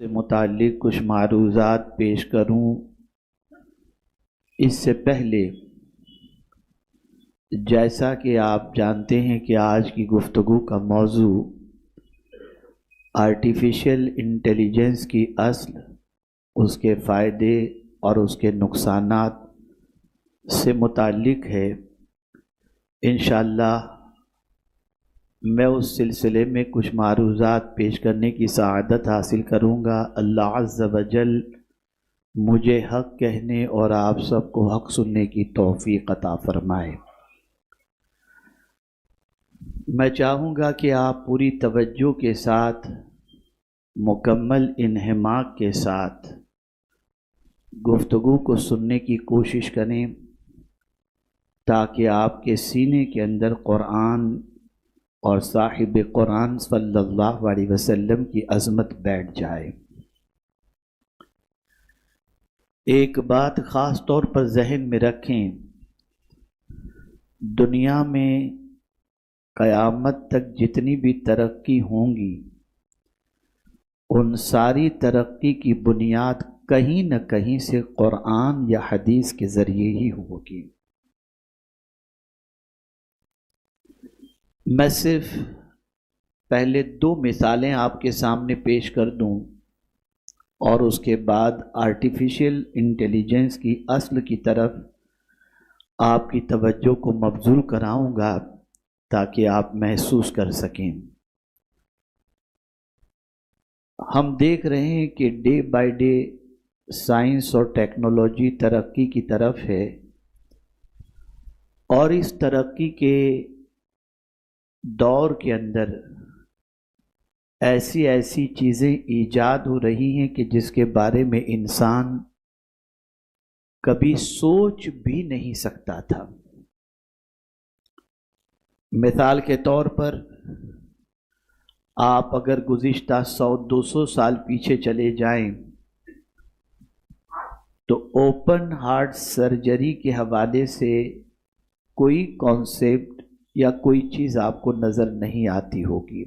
سے متعلق کچھ معروضات پیش کروں اس سے پہلے جیسا کہ آپ جانتے ہیں کہ آج کی گفتگو کا موضوع آرٹیفیشل انٹیلیجنس کی اصل، اس کے فائدے اور اس کے نقصانات سے متعلق ہے۔ انشاءاللہ میں اس سلسلے میں کچھ معروضات پیش کرنے کی سعادت حاصل کروں گا۔ اللہ عز و جل مجھے حق کہنے اور آپ سب کو حق سننے کی توفیق عطا فرمائے۔ میں چاہوں گا کہ آپ پوری توجہ کے ساتھ، مکمل انہماک کے ساتھ گفتگو کو سننے کی کوشش کریں تاکہ آپ کے سینے کے اندر قرآن اور صاحب قرآن صلی اللہ علیہ وسلم کی عظمت بیٹھ جائے۔ ایک بات خاص طور پر ذہن میں رکھیں، دنیا میں قیامت تک جتنی بھی ترقی ہوں گی، ان ساری ترقی کی بنیاد کہیں نہ کہیں سے قرآن یا حدیث کے ذریعے ہی ہوگی۔ میں صرف پہلے 2 مثالیں آپ کے سامنے پیش کر دوں اور اس کے بعد آرٹیفیشل انٹیلیجنس کی اصل کی طرف آپ کی توجہ کو مبذول کراؤں گا تاکہ آپ محسوس کر سکیں۔ ہم دیکھ رہے ہیں کہ ڈے بائی ڈے سائنس اور ٹیکنالوجی ترقی کی طرف ہے، اور اس ترقی کے دور کے اندر ایسی چیزیں ایجاد ہو رہی ہیں کہ جس کے بارے میں انسان کبھی سوچ بھی نہیں سکتا تھا۔ مثال کے طور پر آپ اگر گزشتہ 100-200 سال پیچھے چلے جائیں تو اوپن ہارٹ سرجری کے حوالے سے کوئی کانسیپٹ یا کوئی چیز آپ کو نظر نہیں آتی ہوگی،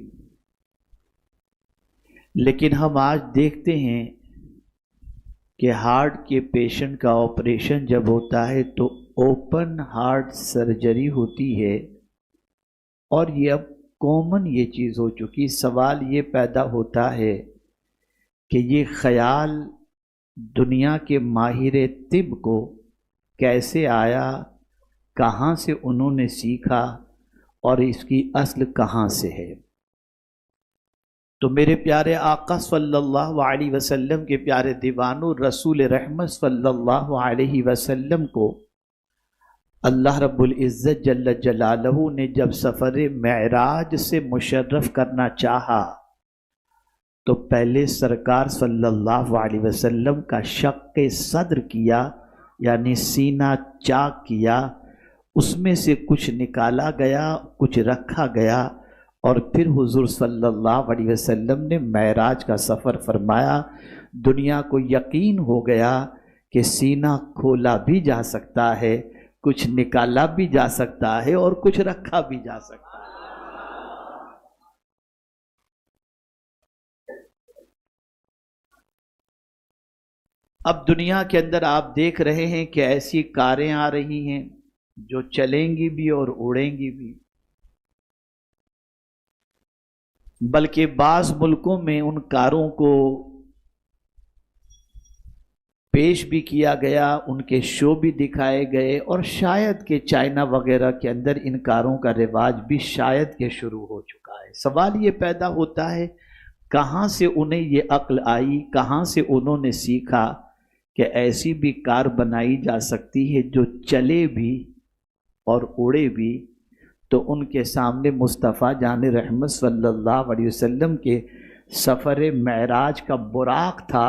لیکن ہم آج دیکھتے ہیں کہ ہارٹ کے پیشنٹ کا آپریشن جب ہوتا ہے تو اوپن ہارٹ سرجری ہوتی ہے، اور یہ اب کامن یہ چیز ہو چکی۔ سوال یہ پیدا ہوتا ہے کہ یہ خیال دنیا کے ماہر طب کو کیسے آیا، کہاں سے انہوں نے سیکھا اور اس کی اصل کہاں سے ہے؟ تو میرے پیارے آقا صلی اللہ علیہ وسلم کے پیارے دیوانوں، رسول رحمت صلی اللہ علیہ وسلم کو اللہ رب العزت جل جلالہ نے جب سفر معراج سے مشرف کرنا چاہا تو پہلے سرکار صلی اللہ علیہ وسلم کا شق صدر کیا، یعنی سینہ چاک کیا، اس میں سے کچھ نکالا گیا، کچھ رکھا گیا، اور پھر حضور صلی اللہ علیہ وسلم نے معراج کا سفر فرمایا۔ دنیا کو یقین ہو گیا کہ سینہ کھولا بھی جا سکتا ہے، کچھ نکالا بھی جا سکتا ہے، اور کچھ رکھا بھی جا سکتا ہے۔ اب دنیا کے اندر آپ دیکھ رہے ہیں کہ ایسی کاریں آ رہی ہیں جو چلیں گی بھی اور اڑیں گی بھی، بلکہ بعض ملکوں میں ان کاروں کو پیش بھی کیا گیا، ان کے شو بھی دکھائے گئے، اور شاید کہ چائنا وغیرہ کے اندر ان کاروں کا رواج بھی شاید کہ شروع ہو چکا ہے۔ سوال یہ پیدا ہوتا ہے کہاں سے انہیں یہ عقل آئی، کہاں سے انہوں نے سیکھا کہ ایسی بھی کار بنائی جا سکتی ہے جو چلے بھی اور اڑے بھی؟ تو ان کے سامنے مصطفیٰ جان رحمت صلی اللہ علیہ وسلم کے سفر معراج کا براق تھا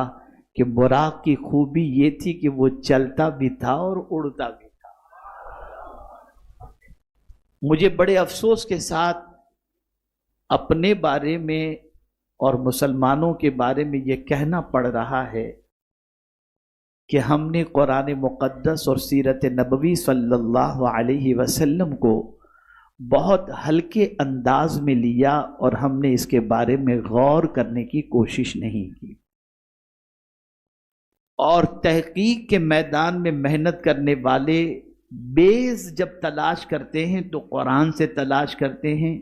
کہ براق کی خوبی یہ تھی کہ وہ چلتا بھی تھا اور اڑتا بھی تھا۔ مجھے بڑے افسوس کے ساتھ اپنے بارے میں اور مسلمانوں کے بارے میں یہ کہنا پڑ رہا ہے کہ ہم نے قرآن مقدس اور سیرت نبوی صلی اللہ علیہ وسلم کو بہت ہلکے انداز میں لیا، اور ہم نے اس کے بارے میں غور کرنے کی کوشش نہیں کی۔ اور تحقیق کے میدان میں محنت کرنے والے بیس جب تلاش کرتے ہیں تو قرآن سے تلاش کرتے ہیں،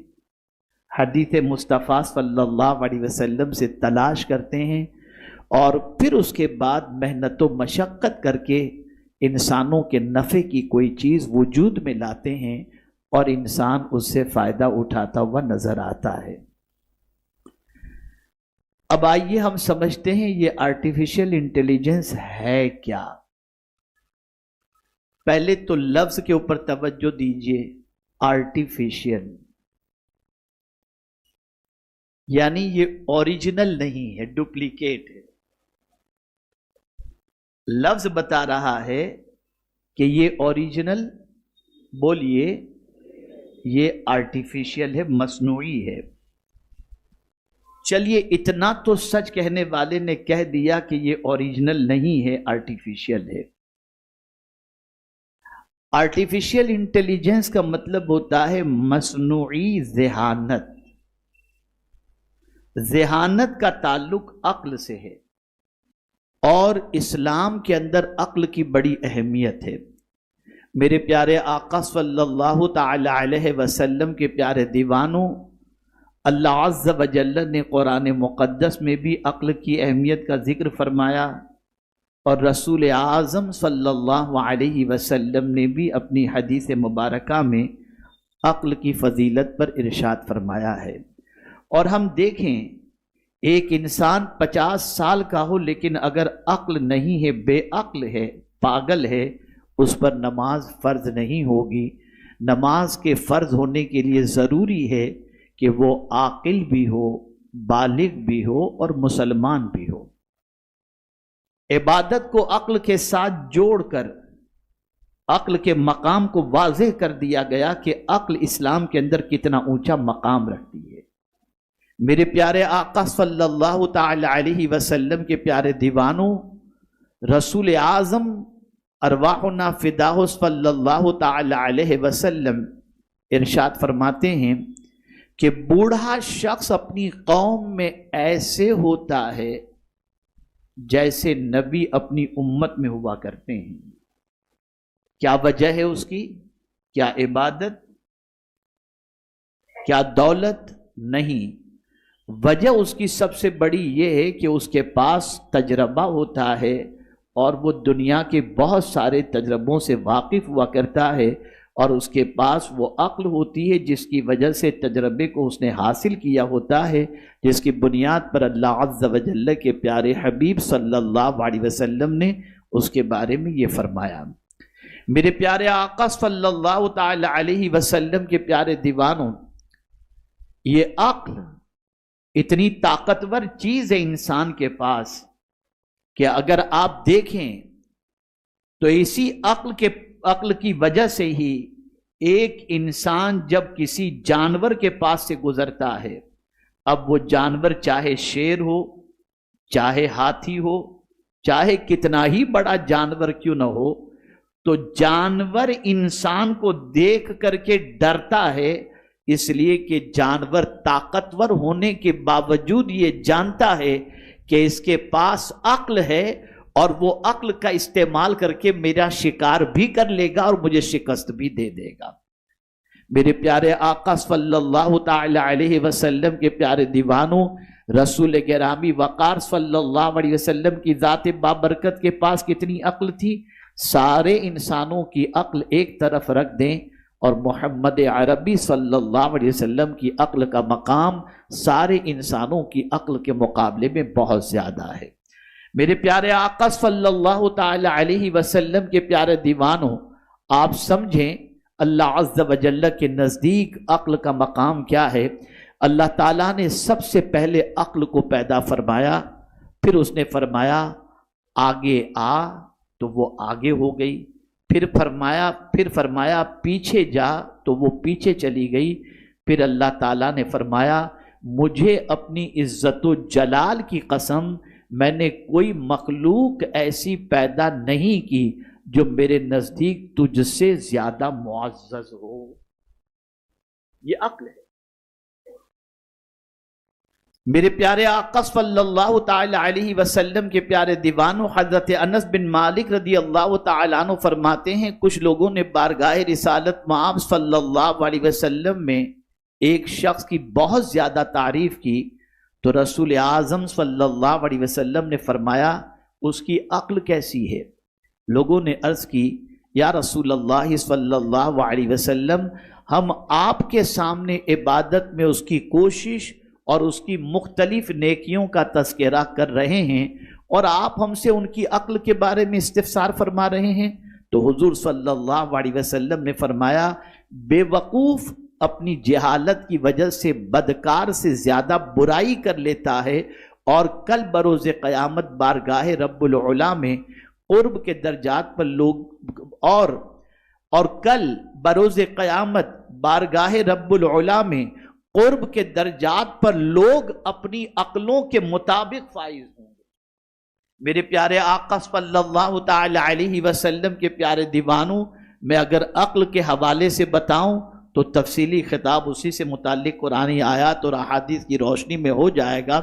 حدیث مصطفیٰ صلی اللہ علیہ وسلم سے تلاش کرتے ہیں، اور پھر اس کے بعد محنت و مشقت کر کے انسانوں کے نفع کی کوئی چیز وجود میں لاتے ہیں اور انسان اس سے فائدہ اٹھاتا ہوا نظر آتا ہے۔ اب آئیے ہم سمجھتے ہیں یہ آرٹیفیشل انٹیلیجنس ہے کیا۔ پہلے تو لفظ کے اوپر توجہ دیجئے، آرٹیفیشل یعنی یہ اوریجنل نہیں ہے، ڈپلیکیٹ ہے۔ لفظ بتا رہا ہے کہ یہ اوریجنل، بولیے، یہ آرٹیفیشل ہے، مصنوعی ہے۔ چلیے اتنا تو سچ کہنے والے نے کہہ دیا کہ یہ اوریجنل نہیں ہے، آرٹیفیشل ہے۔ آرٹیفیشل انٹیلیجنس کا مطلب ہوتا ہے مصنوعی ذہانت۔ ذہانت کا تعلق عقل سے ہے، اور اسلام کے اندر عقل کی بڑی اہمیت ہے۔ میرے پیارے آقا صلی اللہ تعالی علیہ وسلم کے پیارے دیوانوں، اللہ عز و جل نے قرآن مقدس میں بھی عقل کی اہمیت کا ذکر فرمایا، اور رسول اعظم صلی اللہ علیہ وسلم نے بھی اپنی حدیث مبارکہ میں عقل کی فضیلت پر ارشاد فرمایا ہے۔ اور ہم دیکھیں، ایک انسان 50 سال کا ہو لیکن اگر عقل نہیں ہے، بے عقل ہے، پاگل ہے، اس پر نماز فرض نہیں ہوگی۔ نماز کے فرض ہونے کے لیے ضروری ہے کہ وہ عاقل بھی ہو، بالغ بھی ہو اور مسلمان بھی ہو۔ عبادت کو عقل کے ساتھ جوڑ کر عقل کے مقام کو واضح کر دیا گیا کہ عقل اسلام کے اندر کتنا اونچا مقام رکھتی ہے۔ میرے پیارے آقا صلی اللہ تعالی علیہ وسلم کے پیارے دیوانوں، رسول اعظم ارواحنا فداہ صلی اللہ تعالی علیہ وسلم ارشاد فرماتے ہیں کہ بوڑھا شخص اپنی قوم میں ایسے ہوتا ہے جیسے نبی اپنی امت میں ہوا کرتے ہیں۔ کیا وجہ ہے اس کی؟ کیا عبادت؟ کیا دولت؟ نہیں، وجہ اس کی سب سے بڑی یہ ہے کہ اس کے پاس تجربہ ہوتا ہے، اور وہ دنیا کے بہت سارے تجربوں سے واقف ہوا کرتا ہے، اور اس کے پاس وہ عقل ہوتی ہے جس کی وجہ سے تجربے کو اس نے حاصل کیا ہوتا ہے، جس کی بنیاد پر اللہ عز و جل کے پیارے حبیب صلی اللہ علیہ وسلم نے اس کے بارے میں یہ فرمایا۔ میرے پیارے آقا صلی اللہ تعالی علیہ وسلم کے پیارے دیوانوں، یہ عقل اتنی طاقتور چیز ہے انسان کے پاس کہ اگر آپ دیکھیں تو اسی عقل کی وجہ سے ہی ایک انسان جب کسی جانور کے پاس سے گزرتا ہے، اب وہ جانور چاہے شیر ہو، چاہے ہاتھی ہو، چاہے کتنا ہی بڑا جانور کیوں نہ ہو، تو جانور انسان کو دیکھ کر کے ڈرتا ہے، اس لیے کہ جانور طاقتور ہونے کے باوجود یہ جانتا ہے کہ اس کے پاس عقل ہے، اور وہ عقل کا استعمال کر کے میرا شکار بھی کر لے گا اور مجھے شکست بھی دے دے گا۔ میرے پیارے آقا صلی اللہ تعالی علیہ وسلم کے پیارے دیوانوں، رسول گرامی وقار صلی اللہ علیہ وسلم کی ذات بابرکت کے پاس کتنی عقل تھی؟ سارے انسانوں کی عقل ایک طرف رکھ دیں اور محمد عربی صلی اللہ علیہ وسلم کی عقل کا مقام سارے انسانوں کی عقل کے مقابلے میں بہت زیادہ ہے۔ میرے پیارے آقا صلی اللہ تعالی علیہ وسلم کے پیارے دیوانوں، آپ سمجھیں اللہ عز و جل کے نزدیک عقل کا مقام کیا ہے۔ اللہ تعالیٰ نے سب سے پہلے عقل کو پیدا فرمایا، پھر اس نے فرمایا آگے آ، تو وہ آگے ہو گئی، پھر فرمایا پیچھے جا، تو وہ پیچھے چلی گئی، پھر اللہ تعالیٰ نے فرمایا مجھے اپنی عزت و جلال کی قسم، میں نے کوئی مخلوق ایسی پیدا نہیں کی جو میرے نزدیک تجھ سے زیادہ معزز ہو۔ یہ عقل ہے۔ میرے پیارے آقا صلی اللہ تعالی علیہ وسلم کے پیارے دیوانوں حضرت انس بن مالک رضی اللہ تعالیٰ عنہ فرماتے ہیں کچھ لوگوں نے بارگاہ رسالت مآب صلی اللہ علیہ وسلم میں ایک شخص کی بہت زیادہ تعریف کی تو رسول اعظم صلی اللہ علیہ وسلم نے فرمایا اس کی عقل کیسی ہے؟ لوگوں نے عرض کی یا رسول اللہ صلی اللہ علیہ وسلم ہم آپ کے سامنے عبادت میں اس کی کوشش اور اس کی مختلف نیکیوں کا تذکرہ کر رہے ہیں اور آپ ہم سے ان کی عقل کے بارے میں استفسار فرما رہے ہیں۔ تو حضور صلی اللہ علیہ وسلم نے فرمایا بے وقوف اپنی جہالت کی وجہ سے بدکار سے زیادہ برائی کر لیتا ہے اور کل بروز قیامت بارگاہ رب العلا میں قرب کے درجات پر لوگ اور کل بروز قیامت بارگاہ رب العلا میں قرب کے درجات پر لوگ اپنی عقلوں کے مطابق فائز ہوں گے۔ میرے پیارے آقا صلی اللہ تعالی علیہ وسلم کے پیارے دیوانوں، میں اگر عقل کے حوالے سے بتاؤں تو تفصیلی خطاب اسی سے متعلق قرآنی آیات اور احادیث کی روشنی میں ہو جائے گا،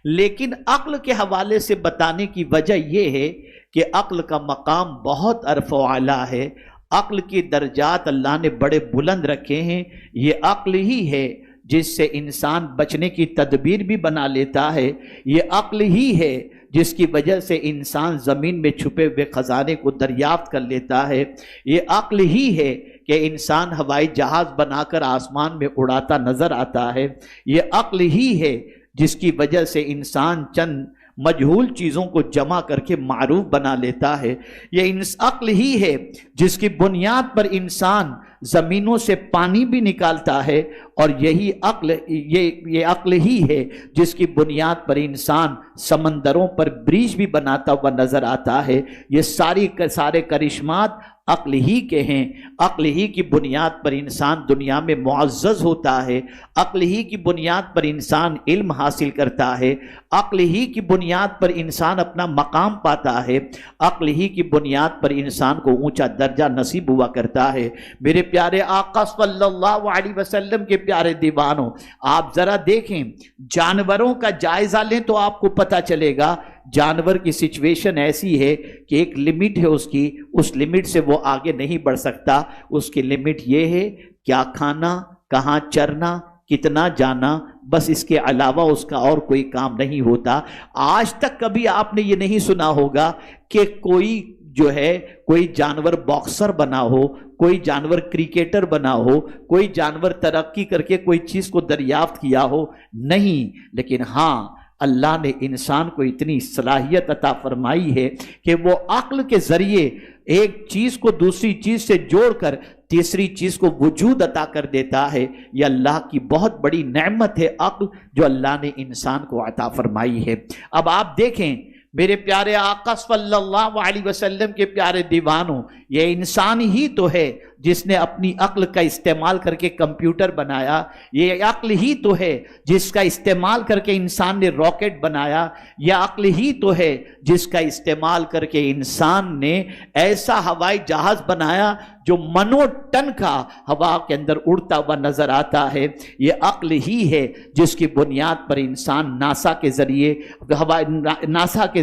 لیکن عقل کے حوالے سے بتانے کی وجہ یہ ہے کہ عقل کا مقام بہت عرف و اعلیٰ ہے، عقل کی درجات اللہ نے بڑے بلند رکھے ہیں۔ یہ عقل ہی ہے جس سے انسان بچنے کی تدبیر بھی بنا لیتا ہے، یہ عقل ہی ہے جس کی وجہ سے انسان زمین میں چھپے ہوئے خزانے کو دریافت کر لیتا ہے، یہ عقل ہی ہے کہ انسان ہوائی جہاز بنا کر آسمان میں اڑاتا نظر آتا ہے، یہ عقل ہی ہے جس کی وجہ سے انسان چند مجہول چیزوں کو جمع کر کے معروف بنا لیتا ہے، یہ عقل ہی ہے جس کی بنیاد پر انسان زمینوں سے پانی بھی نکالتا ہے، اور یہی عقل یہ عقل ہی ہے جس کی بنیاد پر انسان سمندروں پر برج بھی بناتا ہوا نظر آتا ہے۔ یہ سارے کرشمات عقل ہی کے ہیں، عقل ہی کی بنیاد پر انسان دنیا میں معزز ہوتا ہے، عقل ہی کی بنیاد پر انسان علم حاصل کرتا ہے، عقل ہی کی بنیاد پر انسان اپنا مقام پاتا ہے، عقل ہی کی بنیاد پر انسان کو اونچا درجہ نصیب ہوا کرتا ہے۔ میرے پیارے آقا صلی اللہ علیہ وسلم کے پیارے دیوانوں، آپ ذرا دیکھیں، جانوروں کا جائزہ لیں تو آپ کو پتہ چلے گا جانور کی سچویشن ایسی ہے کہ ایک لمٹ ہے اس لمٹ سے وہ آگے نہیں بڑھ سکتا۔ اس کی لمٹ یہ ہے کیا کھانا، کہاں چرنا، کتنا جانا، بس اس کے علاوہ اس کا اور کوئی کام نہیں ہوتا۔ آج تک کبھی آپ نے یہ نہیں سنا ہوگا کہ کوئی جانور باکسر بنا ہو، کوئی جانور کرکٹر بنا ہو، کوئی جانور ترقی کر کے کوئی چیز کو دریافت کیا ہو، نہیں۔ لیکن ہاں، اللہ نے انسان کو اتنی صلاحیت عطا فرمائی ہے کہ وہ عقل کے ذریعے ایک چیز کو دوسری چیز سے جوڑ کر تیسری چیز کو وجود عطا کر دیتا ہے۔ یہ اللہ کی بہت بڑی نعمت ہے عقل جو اللہ نے انسان کو عطا فرمائی ہے۔ اب آپ دیکھیں میرے پیارے آقا صلی اللہ علیہ وسلم کے پیارے دیوانوں، یہ انسان ہی تو ہے جس نے اپنی عقل کا استعمال کر کے کمپیوٹر بنایا، یہ عقل ہی تو ہے جس کا استعمال کر کے انسان نے راکٹ بنایا، یہ عقل ہی تو ہے جس کا استعمال کر کے انسان نے ایسا ہوائی جہاز بنایا جو منو ٹن کا ہوا کے اندر اڑتا ہوا نظر آتا ہے۔ یہ عقل ہی ہے جس کی بنیاد پر انسان ناسا کے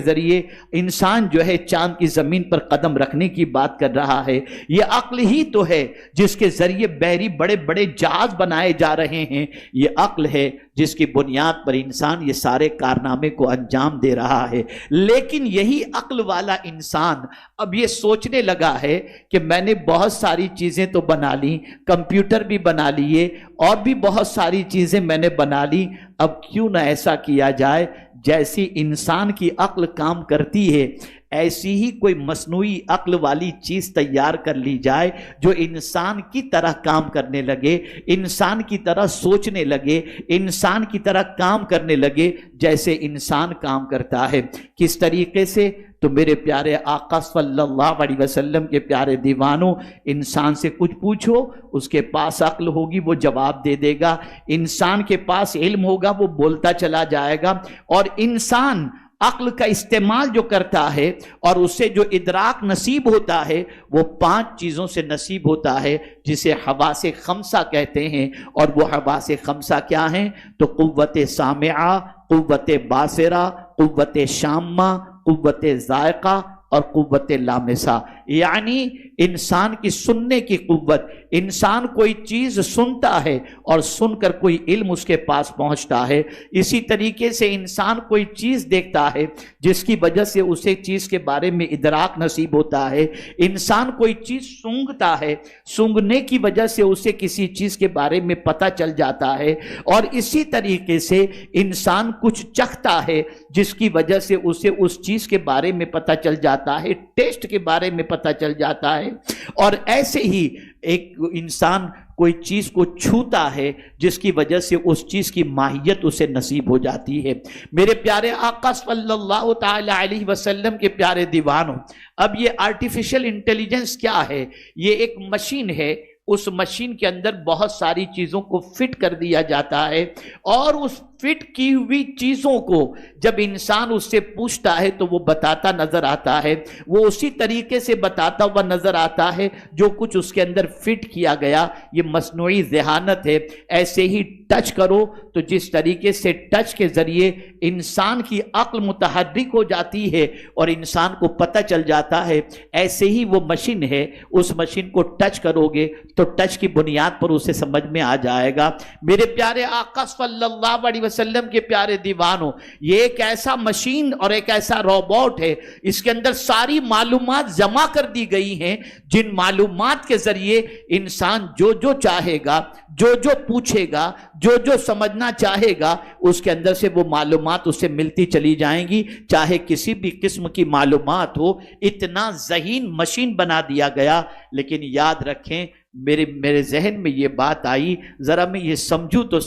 ذریعے انسان چاند کی زمین پر قدم رکھنے کی بات کر رہا ہے۔ یہ عقل ہی تو ہے جس کے ذریعے بحری بڑے بڑے جہاز بنائے جا رہے ہیں۔ یہ عقل ہے جس کی بنیاد پر انسان یہ سارے کارنامے کو انجام دے رہا ہے۔ لیکن یہی عقل والا انسان اب یہ سوچنے لگا ہے کہ میں نے بہت ساری چیزیں تو بنا لی، کمپیوٹر بھی بنا لیے اور بھی بہت ساری چیزیں میں نے بنا لی، اب کیوں نہ ایسا کیا جائے جیسی انسان کی عقل کام کرتی ہے ایسی ہی کوئی مصنوعی عقل والی چیز تیار کر لی جائے جو انسان کی طرح کام کرنے لگے، انسان کی طرح سوچنے لگے، انسان کی طرح کام کرنے لگے جیسے انسان کام کرتا ہے۔ کس طریقے سے؟ تو میرے پیارے آقا صلی اللہ علیہ وسلم کے پیارے دیوانوں، انسان سے کچھ پوچھو، اس کے پاس عقل ہوگی وہ جواب دے دے گا، انسان کے پاس علم ہوگا وہ بولتا چلا جائے گا، اور انسان عقل کا استعمال جو کرتا ہے اور اسے جو ادراک نصیب ہوتا ہے وہ 5 چیزوں سے نصیب ہوتا ہے جسے حواس خمسہ کہتے ہیں۔ اور وہ حواس خمسہ کیا ہیں؟ تو قوت سامعہ، قوت باصرہ، قوت شامہ، قوت ذائقہ اور قوت لامسہ، یعنی انسان کی سننے کی قوت. انسان کوئی چیز سنتا ہے اور سن کر کوئی علم اس کے پاس پہنچتا ہے. اسی طریقے سے انسان کوئی چیز دیکھتا ہے جس کی وجہ سے اسے چیز کے بارے میں ادراک نصیب ہوتا ہے. انسان کوئی چیز سونگھتا ہے، سونگھنے کی وجہ سے اسے کسی چیز کے بارے میں پتہ چل جاتا ہے. اور اسی طریقے سے انسان کچھ چکھتا ہے جس کی وجہ سے اسے اس چیز کے بارے میں پتہ چل جاتا ہے، ٹیسٹ کے بارے میں پتہ چل جاتا ہے. اور ایسے ہی ایک انسان کوئی چیز کو چھوتا ہے جس کی وجہ سے اس چیز کی ماہیت اسے نصیب ہو جاتی ہے. میرے پیارے آقا صلی اللہ تعالی علیہ وسلم کے پیارے دیوانوں، اب یہ آرٹیفیشل انٹیلیجنس کیا ہے؟ یہ ایک مشین ہے. اس مشین کے اندر بہت ساری چیزوں کو فٹ کر دیا جاتا ہے، اور اس فٹ کی ہوئی چیزوں کو جب انسان اس سے پوچھتا ہے تو وہ بتاتا نظر آتا ہے. وہ اسی طریقے سے بتاتا ہوا نظر آتا ہے جو کچھ اس کے اندر فٹ کیا گیا. یہ مصنوعی ذہانت ہے. ایسے ہی ٹچ کرو تو جس طریقے سے ٹچ کے ذریعے انسان کی عقل متحرک ہو جاتی ہے اور انسان کو پتہ چل جاتا ہے، ایسے ہی وہ مشین ہے. اس مشین کو ٹچ کرو گے تو ٹچ کی بنیاد پر اسے سمجھ میں آ جائے گا. میرے پیارے آقا صلی اللہ علیہ وسلم کے پیارے دیوانوں، یہ ایک ایسا مشین اور ایک ایسا روبوٹ ہے، اس کے اندر ساری معلومات جمع کر دی گئی ہیں، جن معلومات کے ذریعے انسان جو جو چاہے گا، جو جو پوچھے گا، جو جو سمجھنا چاہے گا، اس کے اندر سے وہ معلومات اسے ملتی چلی جائیں گی، چاہے کسی بھی قسم کی معلومات ہو. اتنا ذہین مشین بنا دیا گیا. لیکن یاد رکھیں، میرے ذہن میں یہ بات آئی، ذرا میں یہ سمجھوں تو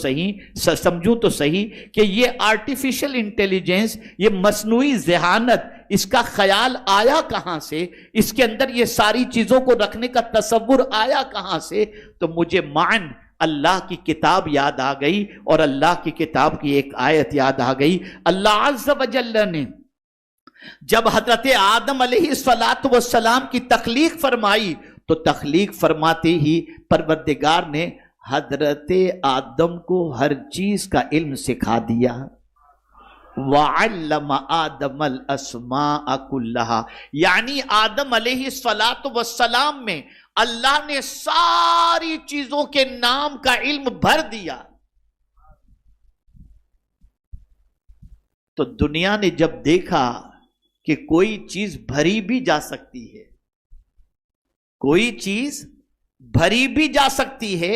صحیح کہ یہ آرٹیفیشل انٹیلیجنس، یہ مصنوعی ذہانت، اس کا خیال آیا کہاں سے؟ اس کے اندر یہ ساری چیزوں کو رکھنے کا تصور آیا کہاں سے؟ تو مجھے معن اللہ کی کتاب یاد آ گئی، اور اللہ کی کتاب کی ایک آیت یاد آ گئی. اللہ عز و جل نے جب حضرت آدم علیہ السلام کی تخلیق فرمائی تو تخلیق فرماتے ہی پروردگار نے حضرت آدم کو ہر چیز کا علم سکھا دیا. وَعَلَّمَ آدَمَ الْأَسْمَاءَ كُلَّهَا، یعنی آدم علیہ السلام میں اللہ نے ساری چیزوں کے نام کا علم بھر دیا. تو دنیا نے جب دیکھا کہ کوئی چیز بھری بھی جا سکتی ہے، کوئی چیز بھری بھی جا سکتی ہے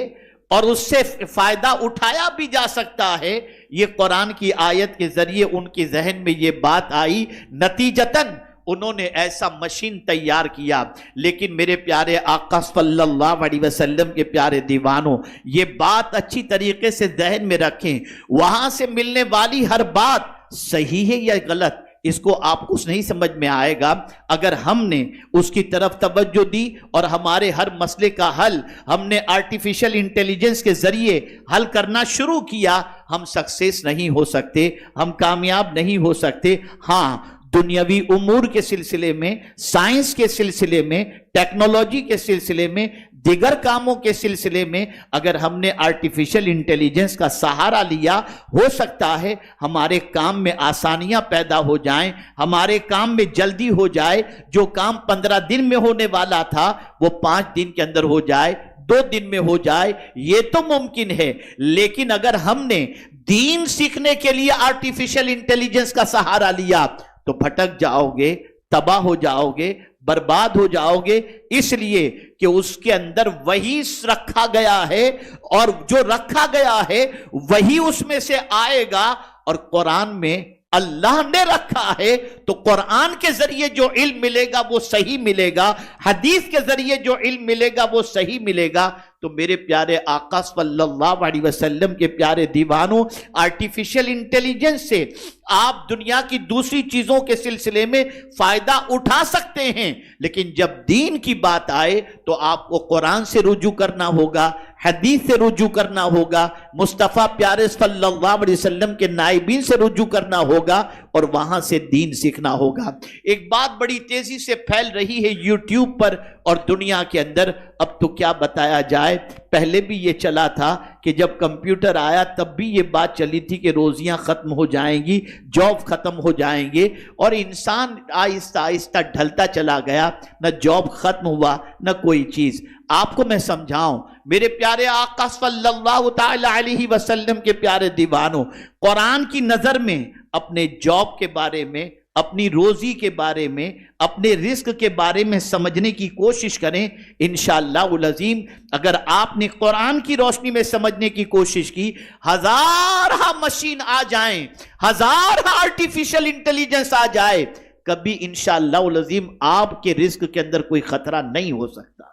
اور اس سے فائدہ اٹھایا بھی جا سکتا ہے، یہ قرآن کی آیت کے ذریعے ان کے ذہن میں یہ بات آئی. نتیجتاً انہوں نے ایسا مشین تیار کیا. لیکن میرے پیارے آقا صلی اللہ علیہ وسلم کے پیارے دیوانوں، یہ بات اچھی طریقے سے ذہن میں رکھیں. وہاں سے ملنے والی ہر بات صحیح ہے یا غلط، اس کو آپ کو نہیں سمجھ میں آئے گا اگر ہم نے اس کی طرف توجہ دی اور ہمارے ہر مسئلے کا حل ہم نے آرٹیفیشل انٹیلیجنس کے ذریعے حل کرنا شروع کیا. ہم سکسیس نہیں ہو سکتے، ہم کامیاب نہیں ہو سکتے. ہاں، دنیاوی امور کے سلسلے میں، سائنس کے سلسلے میں، ٹیکنالوجی کے سلسلے میں، دیگر کاموں کے سلسلے میں اگر ہم نے آرٹیفیشل انٹیلیجنس کا سہارا لیا، ہو سکتا ہے ہمارے کام میں آسانیاں پیدا ہو جائیں، ہمارے کام میں جلدی ہو جائے. جو کام 15 دن میں ہونے والا تھا وہ 5 دن کے اندر ہو جائے، 2 دن میں ہو جائے. یہ تو ممکن ہے. لیکن اگر ہم نے دین سیکھنے کے لیے آرٹیفیشل انٹیلیجنس کا سہارا لیا تو بھٹک جاؤ گے، تباہ ہو جاؤ گے، برباد ہو جاؤ گے. اس لیے کہ اس کے اندر وہی رکھا گیا ہے، اور جو رکھا گیا ہے وہی اس میں سے آئے گا. اور قرآن میں اللہ نے رکھا ہے تو قرآن کے ذریعے جو علم ملے گا وہ صحیح ملے گا، حدیث کے ذریعے جو علم ملے گا وہ صحیح ملے گا. تو میرے پیارے آقا صلی اللہ علیہ وسلم کے پیارے دیوانوں، آرٹیفیشل انٹیلیجنس سے آپ دنیا کی دوسری چیزوں کے سلسلے میں فائدہ اٹھا سکتے ہیں، لیکن جب دین کی بات آئے تو آپ کو قرآن سے رجوع کرنا ہوگا، حدیث سے رجوع کرنا ہوگا، مصطفیٰ پیارے صلی اللہ علیہ وسلم کے نائبین سے رجوع کرنا ہوگا، اور وہاں سے دین سیکھنا ہوگا۔ ایک بات بڑی تیزی سے پھیل رہی ہے یوٹیوب پر اور دنیا کے اندر، اب تو کیا بتایا جائے، پہلے بھی یہ چلا تھا کہ جب کمپیوٹر آیا تب بھی یہ بات چلی تھی کہ روزیاں ختم ہو جائیں گی، جاب ختم ہو جائیں گے، اور انسان آہستہ آہستہ ڈھلتا چلا گیا، نہ جاب ختم ہوا نہ کوئی چیز۔ آپ کو میں سمجھاؤں، میرے پیارے آقا صلی اللہ تعالی علیہ وسلم کے پیارے دیوانوں، قرآن کی نظر میں اپنے جاب کے بارے میں، اپنی روزی کے بارے میں، اپنے رزق کے بارے میں سمجھنے کی کوشش کریں۔ انشاءاللہ العظیم اگر آپ نے قرآن کی روشنی میں سمجھنے کی کوشش کی، ہزارہ مشین آ جائیں، ہزارہ آرٹیفیشل انٹیلیجنس آ جائے، کبھی انشاءاللہ العظیم آپ کے رزق کے اندر کوئی خطرہ نہیں ہو سکتا۔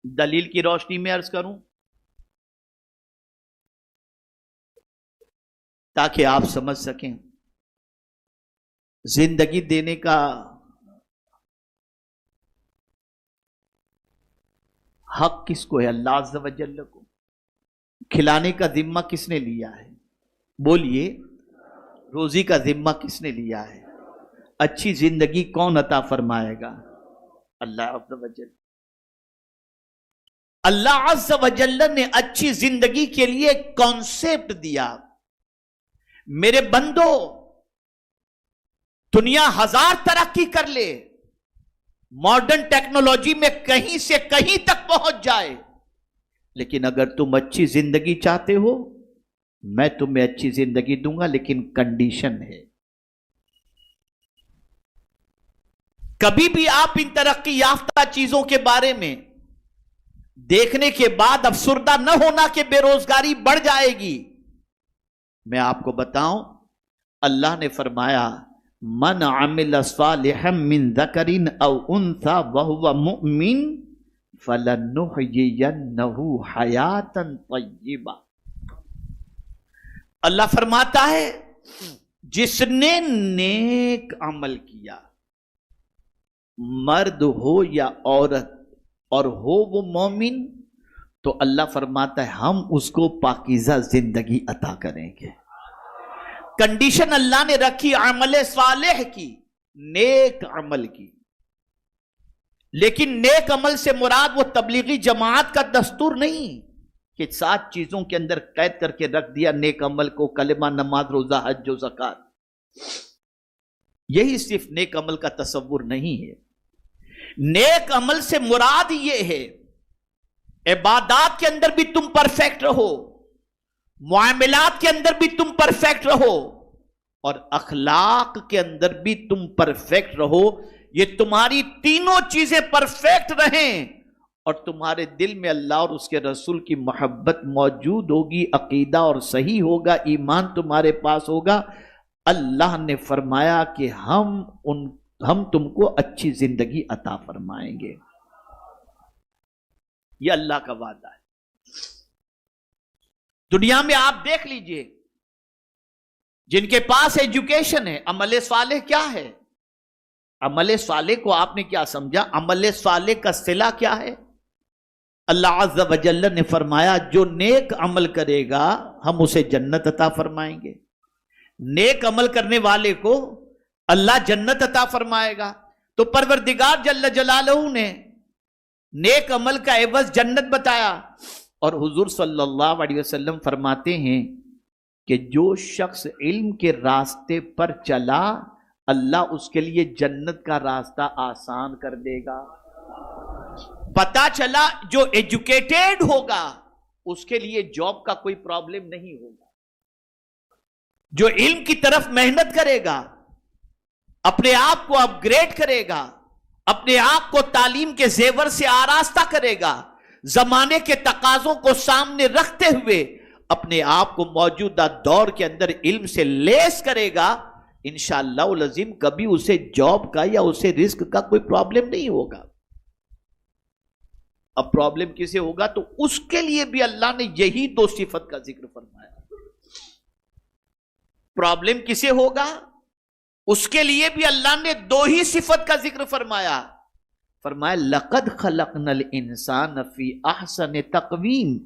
دلیل کی روشنی میں عرض کروں تاکہ آپ سمجھ سکیں، زندگی دینے کا حق کس کو ہے؟ اللہ عز و جل کو۔ کھلانے کا ذمہ کس نے لیا ہے؟ بولیے، روزی کا ذمہ کس نے لیا ہے؟ اچھی زندگی کون عطا فرمائے گا؟ اللہ عز و جل۔ اللہ عز و جل نے اچھی زندگی کے لیے کانسیپٹ دیا۔ میرے بندو، دنیا ہزار ترقی کر لے، ماڈرن ٹیکنالوجی میں کہیں سے کہیں تک پہنچ جائے، لیکن اگر تم اچھی زندگی چاہتے ہو، میں تمہیں اچھی زندگی دوں گا، لیکن کنڈیشن ہے۔ کبھی بھی آپ ان ترقی یافتہ چیزوں کے بارے میں دیکھنے کے بعد افسردہ نہ ہونا کہ بے روزگاری بڑھ جائے گی۔ میں آپ کو بتاؤں، اللہ نے فرمایا من عمل صالحا من ذکر او انثى وهو مؤمن فلنحيينه حیاتا طیبہ۔ اللہ فرماتا ہے جس نے نیک عمل کیا، مرد ہو یا عورت، اور ہو وہ مومن، تو اللہ فرماتا ہے ہم اس کو پاکیزہ زندگی عطا کریں گے۔ کنڈیشن اللہ نے رکھی عمل صالح کی، نیک عمل کی، لیکن نیک عمل سے مراد وہ تبلیغی جماعت کا دستور نہیں کہ 7 چیزوں کے اندر قید کر کے رکھ دیا نیک عمل کو، کلمہ، نماز، روزہ، حج و زکات۔ یہی صرف نیک عمل کا تصور نہیں ہے۔ نیک عمل سے مراد یہ ہے عبادات کے اندر بھی تم پرفیکٹ رہو، معاملات کے اندر بھی تم پرفیکٹ رہو، اور اخلاق کے اندر بھی تم پرفیکٹ رہو۔ یہ تمہاری تینوں چیزیں پرفیکٹ رہیں اور تمہارے دل میں اللہ اور اس کے رسول کی محبت موجود ہوگی، عقیدہ اور صحیح ہوگا، ایمان تمہارے پاس ہوگا۔ اللہ نے فرمایا کہ ہم تم کو اچھی زندگی عطا فرمائیں گے۔ یہ اللہ کا وعدہ ہے۔ دنیا میں آپ دیکھ لیجئے، جن کے پاس ایجوکیشن ہے، عمل صالح کیا ہے؟ عمل صالح کو آپ نے کیا سمجھا؟ عمل صالح کا صلہ کیا ہے؟ اللہ عز و جل نے فرمایا جو نیک عمل کرے گا ہم اسے جنت عطا فرمائیں گے۔ نیک عمل کرنے والے کو اللہ جنت عطا فرمائے گا۔ تو پروردگار جل جلالہ نے نیک عمل کا عوض جنت بتایا، اور حضور صلی اللہ علیہ وسلم فرماتے ہیں کہ جو شخص علم کے راستے پر چلا، اللہ اس کے لیے جنت کا راستہ آسان کر دے گا۔ پتا چلا جو ایجوکیٹڈ ہوگا اس کے لیے جاب کا کوئی پرابلم نہیں ہوگا۔ جو علم کی طرف محنت کرے گا، اپنے آپ کو اپ گریڈ کرے گا، اپنے آپ کو تعلیم کے زیور سے آراستہ کرے گا، زمانے کے تقاضوں کو سامنے رکھتے ہوئے اپنے آپ کو موجودہ دور کے اندر علم سے لیس کرے گا، انشاءاللہ العظیم کبھی اسے جاب کا یا اسے رزق کا کوئی پرابلم نہیں ہوگا۔ اب پرابلم کسے ہوگا؟ تو اس کے لیے بھی اللہ نے یہی 2 صفت کا ذکر فرمایا۔ پرابلم کسے ہوگا؟ اس کے لیے بھی اللہ نے 2 ہی صفت کا ذکر فرمایا۔ فرمایا لقد خلقنا الانسان فی احسن تقویم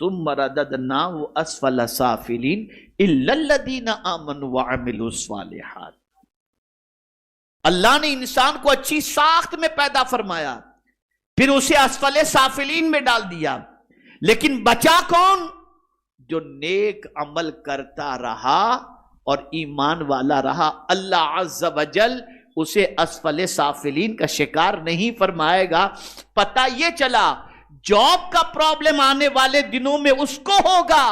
ثم رددناه اسفل سافلین الا الذین آمنوا وعملوا الصالحات. اللہ نے انسان کو اچھی ساخت میں پیدا فرمایا، پھر اسے اسفل سافلین میں ڈال دیا، لیکن بچا کون؟ جو نیک عمل کرتا رہا اور ایمان والا رہا. اللہ عز وجل اسے اسفل سافلین کا شکار نہیں فرمائے گا. پتہ یہ چلا جاب کا پرابلم آنے والے دنوں میں اس کو ہوگا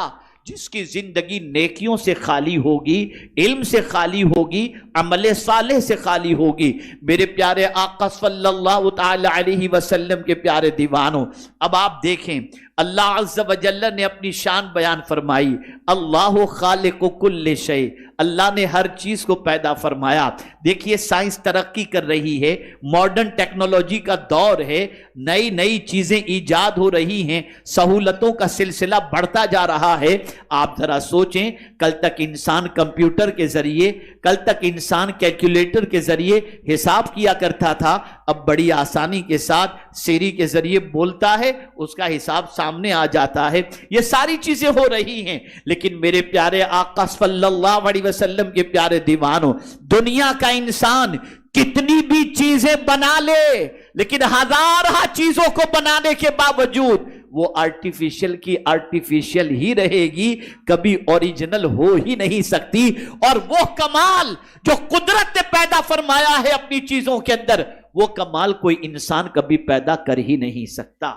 جس کی زندگی نیکیوں سے خالی ہوگی، علم سے خالی ہوگی، عمل صالح سے خالی ہوگی. میرے پیارے آقا صلی اللہ تعالی علیہ وسلم کے پیارے دیوانوں، اب آپ دیکھیں اللہ عز و جل نے اپنی شان بیان فرمائی. اللہ خالق کل شیء، اللہ نے ہر چیز کو پیدا فرمایا. دیکھیے سائنس ترقی کر رہی ہے، ماڈرن ٹیکنالوجی کا دور ہے، نئی نئی چیزیں ایجاد ہو رہی ہیں، سہولتوں کا سلسلہ بڑھتا جا رہا ہے. آپ ذرا سوچیں، کل تک انسان کمپیوٹر کے ذریعے، کل تک انسان کیلکولیٹر کے ذریعے حساب کیا کرتا تھا، اب بڑی آسانی کے ساتھ سیری کے ذریعے بولتا ہے، اس کا حساب سامنے آ جاتا ہے. یہ ساری چیزیں ہو رہی ہیں، لیکن میرے پیارے آقا صلی اللہ علیہ وسلم کے پیارے دیوانوں، دنیا کا انسان کتنی بھی چیزیں بنا لے، لیکن ہزارہ چیزوں کو بنانے کے باوجود وہ آرٹیفیشل کی آرٹیفیشل ہی رہے گی، کبھی اوریجنل ہو ہی نہیں سکتی. اور وہ کمال جو قدرت نے پیدا فرمایا ہے اپنی چیزوں کے اندر، وہ کمال کوئی انسان کبھی پیدا کر ہی نہیں سکتا.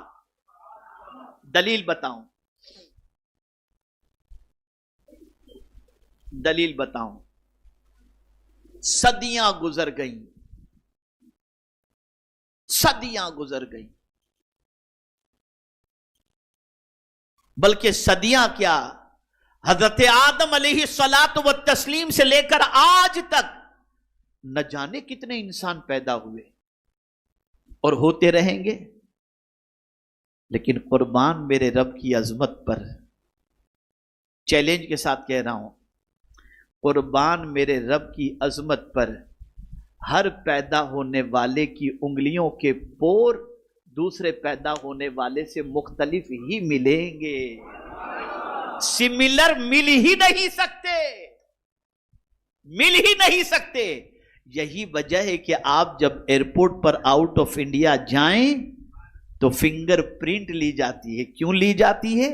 دلیل بتاؤں، دلیل بتاؤں. صدیاں گزر گئیں، صدیاں گزر گئیں، بلکہ صدیاں کیا، حضرت آدم علیہ الصلاۃ والتسلیم سے لے کر آج تک نہ جانے کتنے انسان پیدا ہوئے اور ہوتے رہیں گے. لیکن قربان میرے رب کی عظمت پر، چیلنج کے ساتھ کہہ رہا ہوں، قربان میرے رب کی عظمت پر، ہر پیدا ہونے والے کی انگلیوں کے پور دوسرے پیدا ہونے والے سے مختلف ہی ملیں گے، سملر مل ہی نہیں سکتے، مل ہی نہیں سکتے. یہی وجہ ہے کہ آپ جب airport per out of India جائیں تو فنگر پرنٹ لی جاتی ہے. کیوں لی جاتی ہے؟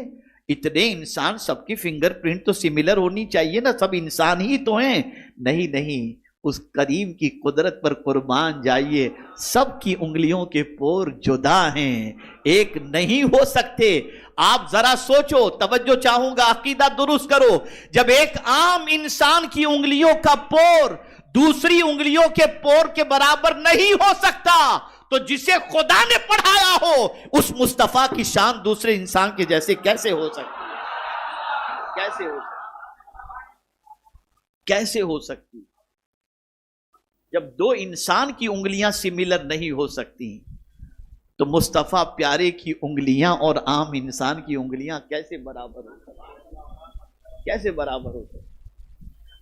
اتنے انسان، سب کی فنگر پرنٹ تو سملر ہونی چاہیے نا، سب انسان ہی تو ہیں. نہیں نہیں، اس کریم کی قدرت پر قربان جائیے، سب کی انگلیوں کے پور جدا ہیں، ایک نہیں ہو سکتے. آپ ذرا سوچو، توجہ چاہوں گا، عقیدہ درست کرو. جب ایک عام انسان کی انگلیوں کا پور دوسری انگلیوں کے پور کے برابر نہیں ہو سکتا، تو جسے خدا نے پڑھایا ہو اس مصطفیٰ کی شان دوسرے انسان کے جیسے کیسے ہو سکتی؟ کیسے ہو سکتی؟ کیسے ہو سکتی؟ جب دو انسان کی انگلیاں سملر نہیں ہو سکتی تو مصطفیٰ پیارے کی انگلیاں اور عام انسان کی انگلیاں کیسے برابر ہو سکتی؟ کیسے برابر ہو سکتی؟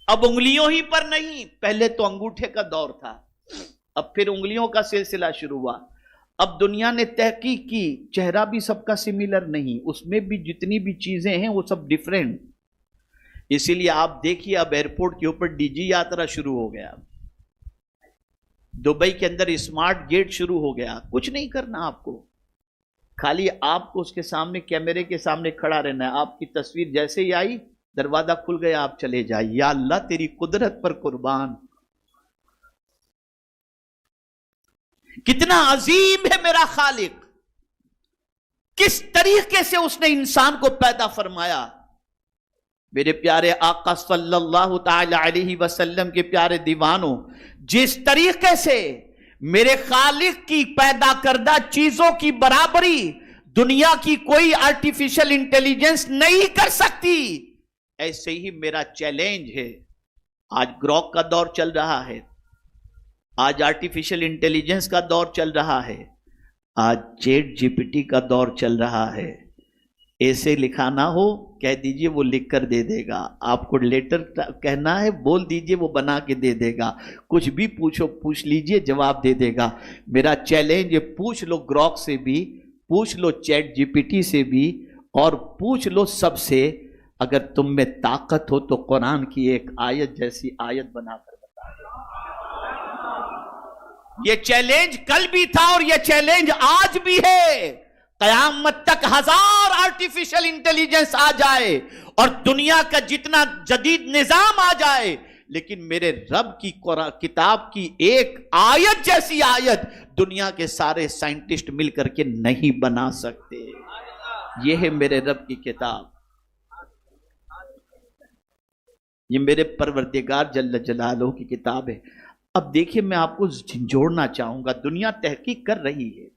اب انگلیوں ہی پر نہیں، پہلے تو انگوٹھے کا دور تھا، اب پھر انگلیوں کا سلسلہ شروع ہوا. اب دنیا نے تحقیق کی، چہرہ بھی سب کا سملر نہیں، اس میں بھی جتنی بھی چیزیں ہیں وہ سب ڈیفرنٹ. اسی لیے آپ دیکھیے اب ایئرپورٹ کے اوپر ڈی جی یاترا شروع ہو گیا، دبئی کے اندر اسمارٹ گیٹ شروع ہو گیا. کچھ نہیں کرنا آپ کو، خالی آپ کو اس کے سامنے کیمرے کے سامنے کھڑا رہنا ہے. آپ کی تصویر جیسے ہی آئی، دروازہ کھل گیا، آپ چلے جائیں. یا اللہ تیری قدرت پر قربان، کتنا عظیم ہے میرا خالق، کس طریقے سے اس نے انسان کو پیدا فرمایا. میرے پیارے آقا صلی اللہ تعالی علیہ وسلم کے پیارے دیوانوں، جس طریقے سے میرے خالق کی پیدا کردہ چیزوں کی برابری دنیا کی کوئی آرٹیفیشل انٹیلیجنس نہیں کر سکتی، ایسے ہی میرا چیلنج ہے. آج گروک کا دور چل رہا ہے، آج آرٹیفیشل انٹیلیجنس کا دور چل رہا ہے، آج چیٹ جی پی ٹی کا دور چل رہا ہے. ایسے لکھانا ہو کہہ دیجئے وہ لکھ کر دے دے گا. آپ کو لیٹر کہنا ہے بول دیجئے وہ بنا کے دے دے گا. کچھ بھی پوچھ لیجئے جواب دے دے گا. میرا چیلنج ہے پوچھ لو گروک سے بھی, پوچھ لو چیٹ جی پی ٹی سے بھی, اور پوچھ لو سب سے. اگر تم میں طاقت ہو تو قرآن کی ایک آیت جیسی آیت بنا کر بتا دو. یہ چیلنج کل بھی تھا اور یہ چیلنج آج بھی ہے. قیامت تک 1000 آرٹیفیشل انٹیلیجنس آ جائے اور دنیا کا جتنا جدید نظام آ جائے, لیکن میرے رب کی کتاب کی ایک آیت جیسی آیت دنیا کے سارے سائنٹسٹ مل کر کے نہیں بنا سکتے. یہ ہے میرے رب کی کتاب, یہ میرے پروردگار جل جلالہ کی کتاب ہے. اب دیکھیں میں آپ کو جھنجھوڑنا چاہوں گا. دنیا تحقیق کر رہی ہے,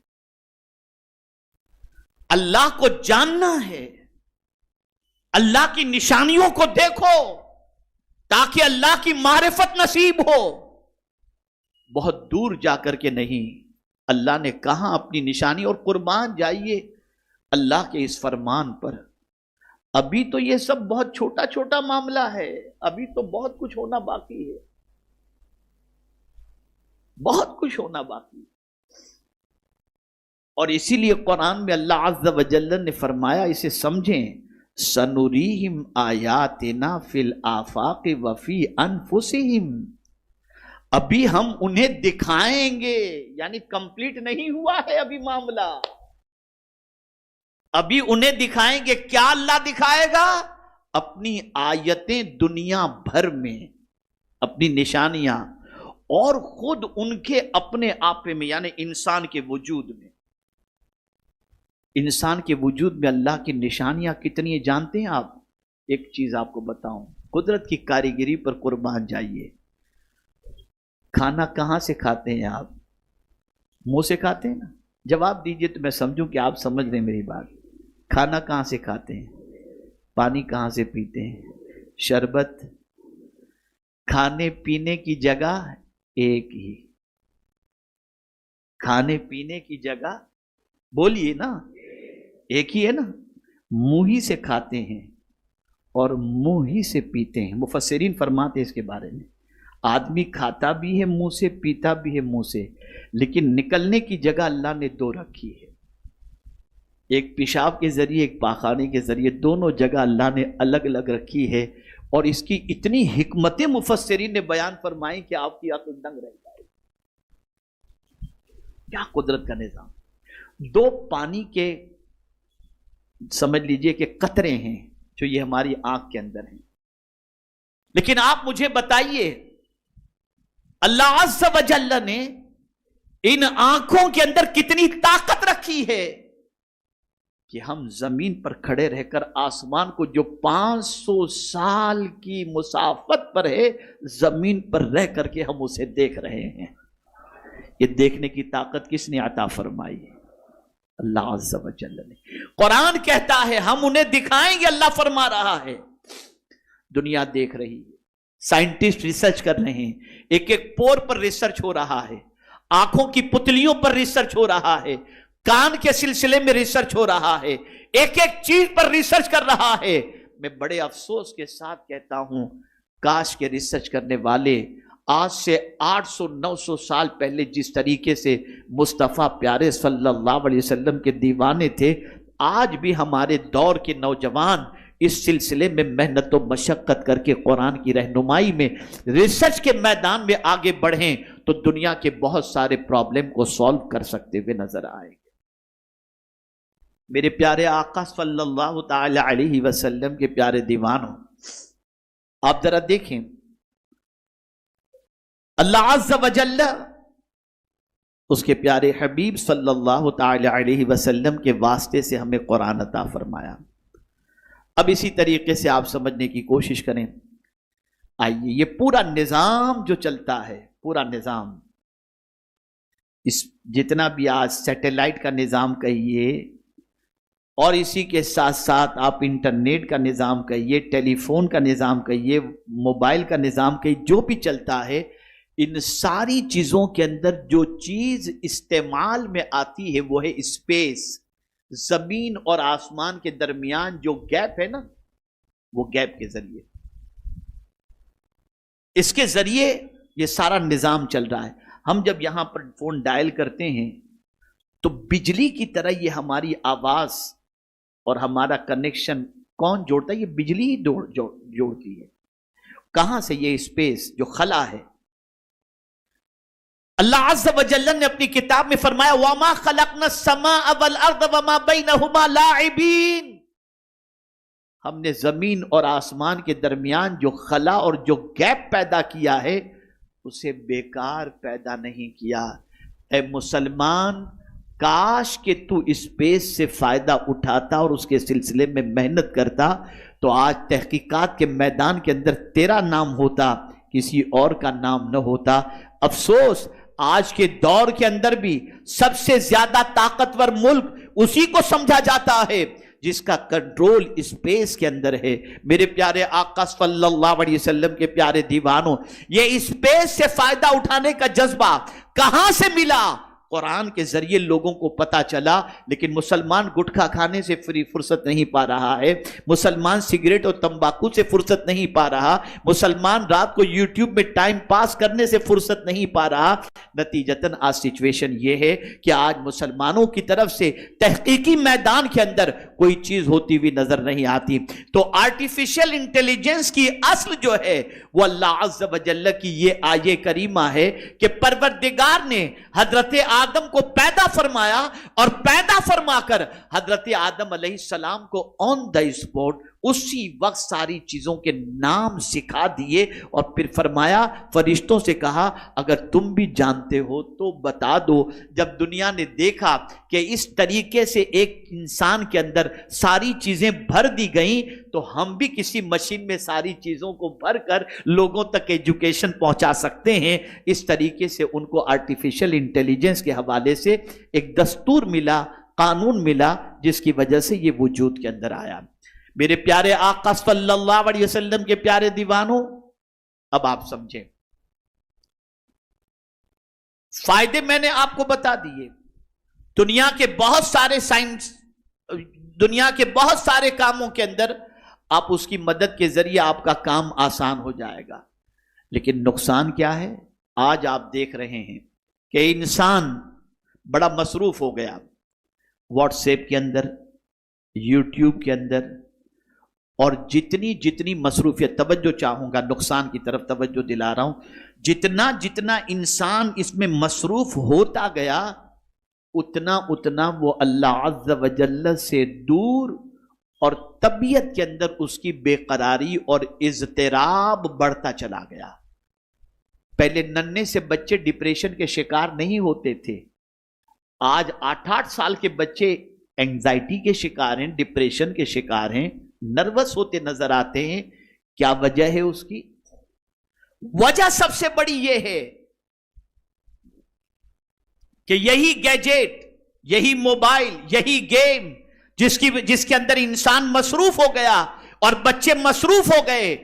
اللہ کو جاننا ہے, اللہ کی نشانیوں کو دیکھو تاکہ اللہ کی معرفت نصیب ہو. بہت دور جا کر کے نہیں, اللہ نے کہا اپنی نشانی, اور قربان جائیے اللہ کے اس فرمان پر. ابھی تو یہ سب بہت چھوٹا چھوٹا معاملہ ہے, ابھی تو بہت کچھ ہونا باقی ہے, بہت کچھ ہونا باقی ہے. اور اسی لیے قرآن میں اللہ عز و جل نے فرمایا, اسے سمجھیں, سنوریہم آیاتنا فی الآفاق وفی انفسہم. ابھی ہم انہیں دکھائیں گے, یعنی کمپلیٹ نہیں ہوا ہے ابھی معاملہ. ابھی انہیں دکھائیں گے. کیا اللہ دکھائے گا؟ اپنی آیتیں دنیا بھر میں, اپنی نشانیاں, اور خود ان کے اپنے آپے میں, یعنی انسان کے وجود میں. انسان کے وجود میں اللہ کی نشانیاں کتنی ہیں جانتے ہیں آپ؟ ایک چیز آپ کو بتاؤں, قدرت کی کاریگری پر قربان جائیے. کھانا کہاں سے کھاتے ہیں آپ؟ منہ سے کھاتے ہیں نا؟ جواب دیجئے تو میں سمجھوں کہ آپ سمجھ رہے ہیں میری بات. کھانا کہاں سے کھاتے ہیں؟ پانی کہاں سے پیتے ہیں؟ شربت. کھانے پینے کی جگہ ایک ہی, کھانے پینے کی جگہ بولیے نا, ایک ہی ہے نا. منہ ہی سے کھاتے ہیں اور منہ ہی سے پیتے ہیں. مفسرین فرماتے ہیں اس کے بارے میں, آدمی کھاتا بھی ہے منہ سے, پیتا بھی ہے منہ سے, لیکن نکلنے کی جگہ اللہ نے دو رکھی ہے. ایک پیشاب کے ذریعے, ایک پاخانے کے ذریعے, دونوں جگہ اللہ نے الگ الگ رکھی ہے. اور اس کی اتنی حکمتیں مفسرین نے بیان فرمائی کہ آپ کی عقل دنگ رہ جائے. کیا قدرت کا نظام. دو پانی کے سمجھ لیجئے کہ قطرے ہیں جو یہ ہماری آنکھ کے اندر ہیں, لیکن آپ مجھے بتائیے اللہ عز و جل نے ان آنکھوں کے اندر کتنی طاقت رکھی ہے کہ ہم زمین پر کھڑے رہ کر آسمان کو جو 500 سال کی مسافت پر ہے, زمین پر رہ کر کے ہم اسے دیکھ رہے ہیں. یہ دیکھنے کی طاقت کس نے عطا فرمائی ہے؟ اللہ عز و جل نے. قرآن کہتا ہے ہم انہیں دکھائیں گے, اللہ فرما رہا ہے. دنیا دیکھ رہی ہے, سائنٹسٹ ریسرچ کر رہے ہیں, ایک ایک پور پر ریسرچ ہو رہا ہے, آنکھوں کی پتلیوں پر ریسرچ ہو رہا ہے, کان کے سلسلے میں ریسرچ ہو رہا ہے, ایک ایک چیز پر ریسرچ کر رہا ہے. میں بڑے افسوس کے ساتھ کہتا ہوں, کاش کے ریسرچ کرنے والے آج سے 800-900 سال پہلے جس طریقے سے مصطفیٰ پیارے صلی اللہ علیہ وسلم کے دیوانے تھے, آج بھی ہمارے دور کے نوجوان اس سلسلے میں محنت و مشقت کر کے قرآن کی رہنمائی میں ریسرچ کے میدان میں آگے بڑھیں تو دنیا کے بہت سارے پرابلم کو سولو کر سکتے ہوئے نظر آئیں گے. میرے پیارے آقا صلی اللہ تعالی علیہ وسلم کے پیارے دیوانوں, آپ ذرا دیکھیں, اللہ عز و جل اس کے پیارے حبیب صلی اللہ تعالی علیہ وسلم کے واسطے سے ہمیں قرآن عطا فرمایا. اب اسی طریقے سے آپ سمجھنے کی کوشش کریں. آئیے, یہ پورا نظام جو چلتا ہے, پورا نظام, اس جتنا بھی آج سیٹلائٹ کا نظام کہیے, اور اسی کے ساتھ ساتھ آپ انٹرنیٹ کا نظام کہیے, ٹیلی فون کا نظام کہیے, موبائل کا نظام کہیے, جو بھی چلتا ہے, ان ساری چیزوں کے اندر جو چیز استعمال میں آتی ہے وہ ہے اسپیس. زمین اور آسمان کے درمیان جو گیپ ہے نا، وہ گیپ کے ذریعے، اس کے ذریعے یہ سارا نظام چل رہا ہے. ہم جب یہاں پر فون ڈائل کرتے ہیں تو بجلی کی طرح یہ ہماری آواز اور ہمارا کنیکشن کون جوڑتا ہے؟ یہ بجلی ہی جوڑتی ہے. کہاں سے؟ یہ اسپیس جو خلا ہے. اللہ عز و جل نے اپنی کتاب میں فرمایا وَمَا خَلَقْنَا السَّمَاءَ وَالْأَرْضَ وَمَا بَيْنَهُمَا لَاعِبِينَ. ہم نے زمین اور آسمان کے درمیان جو خلا اور جو گیپ پیدا کیا ہے اسے بیکار پیدا نہیں کیا. اے مسلمان، کاش کہ تو اسپیس سے فائدہ اٹھاتا اور اس کے سلسلے میں محنت کرتا تو آج تحقیقات کے میدان کے اندر تیرا نام ہوتا، کسی اور کا نام نہ ہوتا. افسوس آج کے دور کے اندر بھی سب سے زیادہ طاقتور ملک اسی کو سمجھا جاتا ہے جس کا کنٹرول اسپیس کے اندر ہے. میرے پیارے آقا صلی اللہ علیہ وسلم کے پیارے دیوانوں، یہ اسپیس سے فائدہ اٹھانے کا جذبہ کہاں سے ملا؟ قرآن کے ذریعے لوگوں کو پتا چلا. لیکن مسلمان گٹکھا کھانے سے فرصت نہیں پا رہا ہے، مسلمان سگریٹ اور تمباکو سے فرصت نہیں پا رہا، مسلمان رات کو یوٹیوب میں ٹائم پاس کرنے سے فرصت نہیں پا رہا. نتیجتاً آج سچویشن یہ ہے کہ آج مسلمانوں کی طرف سے تحقیقی میدان کے اندر کوئی چیز ہوتی ہوئی نظر نہیں آتی. تو آرٹیفیشل انٹیلیجنس کی اصل جو ہے وہ اللہ عز و جل کی یہ آیے کریمہ ہے کہ پروردگار نے حضرت آدم کو پیدا فرمایا اور پیدا فرما کر حضرت آدم علیہ السلام کو آن دا اسپوٹ اسی وقت ساری چیزوں کے نام سکھا دیے اور پھر فرمایا، فرشتوں سے کہا اگر تم بھی جانتے ہو تو بتا دو. جب دنیا نے دیکھا کہ اس طریقے سے ایک انسان کے اندر ساری چیزیں بھر دی گئیں تو ہم بھی کسی مشین میں ساری چیزوں کو بھر کر لوگوں تک ایجوکیشن پہنچا سکتے ہیں. اس طریقے سے ان کو آرٹیفیشل انٹیلیجنس کے حوالے سے ایک دستور ملا، قانون ملا، جس کی وجہ سے یہ وجود کے اندر آیا. میرے پیارے آقا صلی اللہ علیہ وسلم کے پیارے دیوانوں، اب آپ سمجھیں فائدے میں نے آپ کو بتا دیے. دنیا کے بہت سارے سائنس، دنیا کے بہت سارے کاموں کے اندر آپ اس کی مدد کے ذریعے آپ کا کام آسان ہو جائے گا. لیکن نقصان کیا ہے؟ آج آپ دیکھ رہے ہیں کہ انسان بڑا مصروف ہو گیا، واٹس ایپ کے اندر، یوٹیوب کے اندر، اور جتنی مصروفیت، توجہ چاہوں گا، نقصان کی طرف توجہ دلا رہا ہوں، جتنا انسان اس میں مصروف ہوتا گیا اتنا وہ اللہ عز و جل سے دور اور طبیعت کے اندر اس کی بے قراری اور اضطراب بڑھتا چلا گیا. پہلے ننھے سے بچے ڈپریشن کے شکار نہیں ہوتے تھے، آج 8 سال کے بچے اینگزائٹی کے شکار ہیں، ڈپریشن کے شکار ہیں، نروس ہوتے نظر آتے ہیں. کیا وجہ ہے اس کی؟ وجہ سب سے بڑی یہ ہے کہ یہی گیجٹ، یہی موبائل، یہی گیم جس کے اندر انسان مصروف ہو گیا اور بچے مصروف ہو گئے،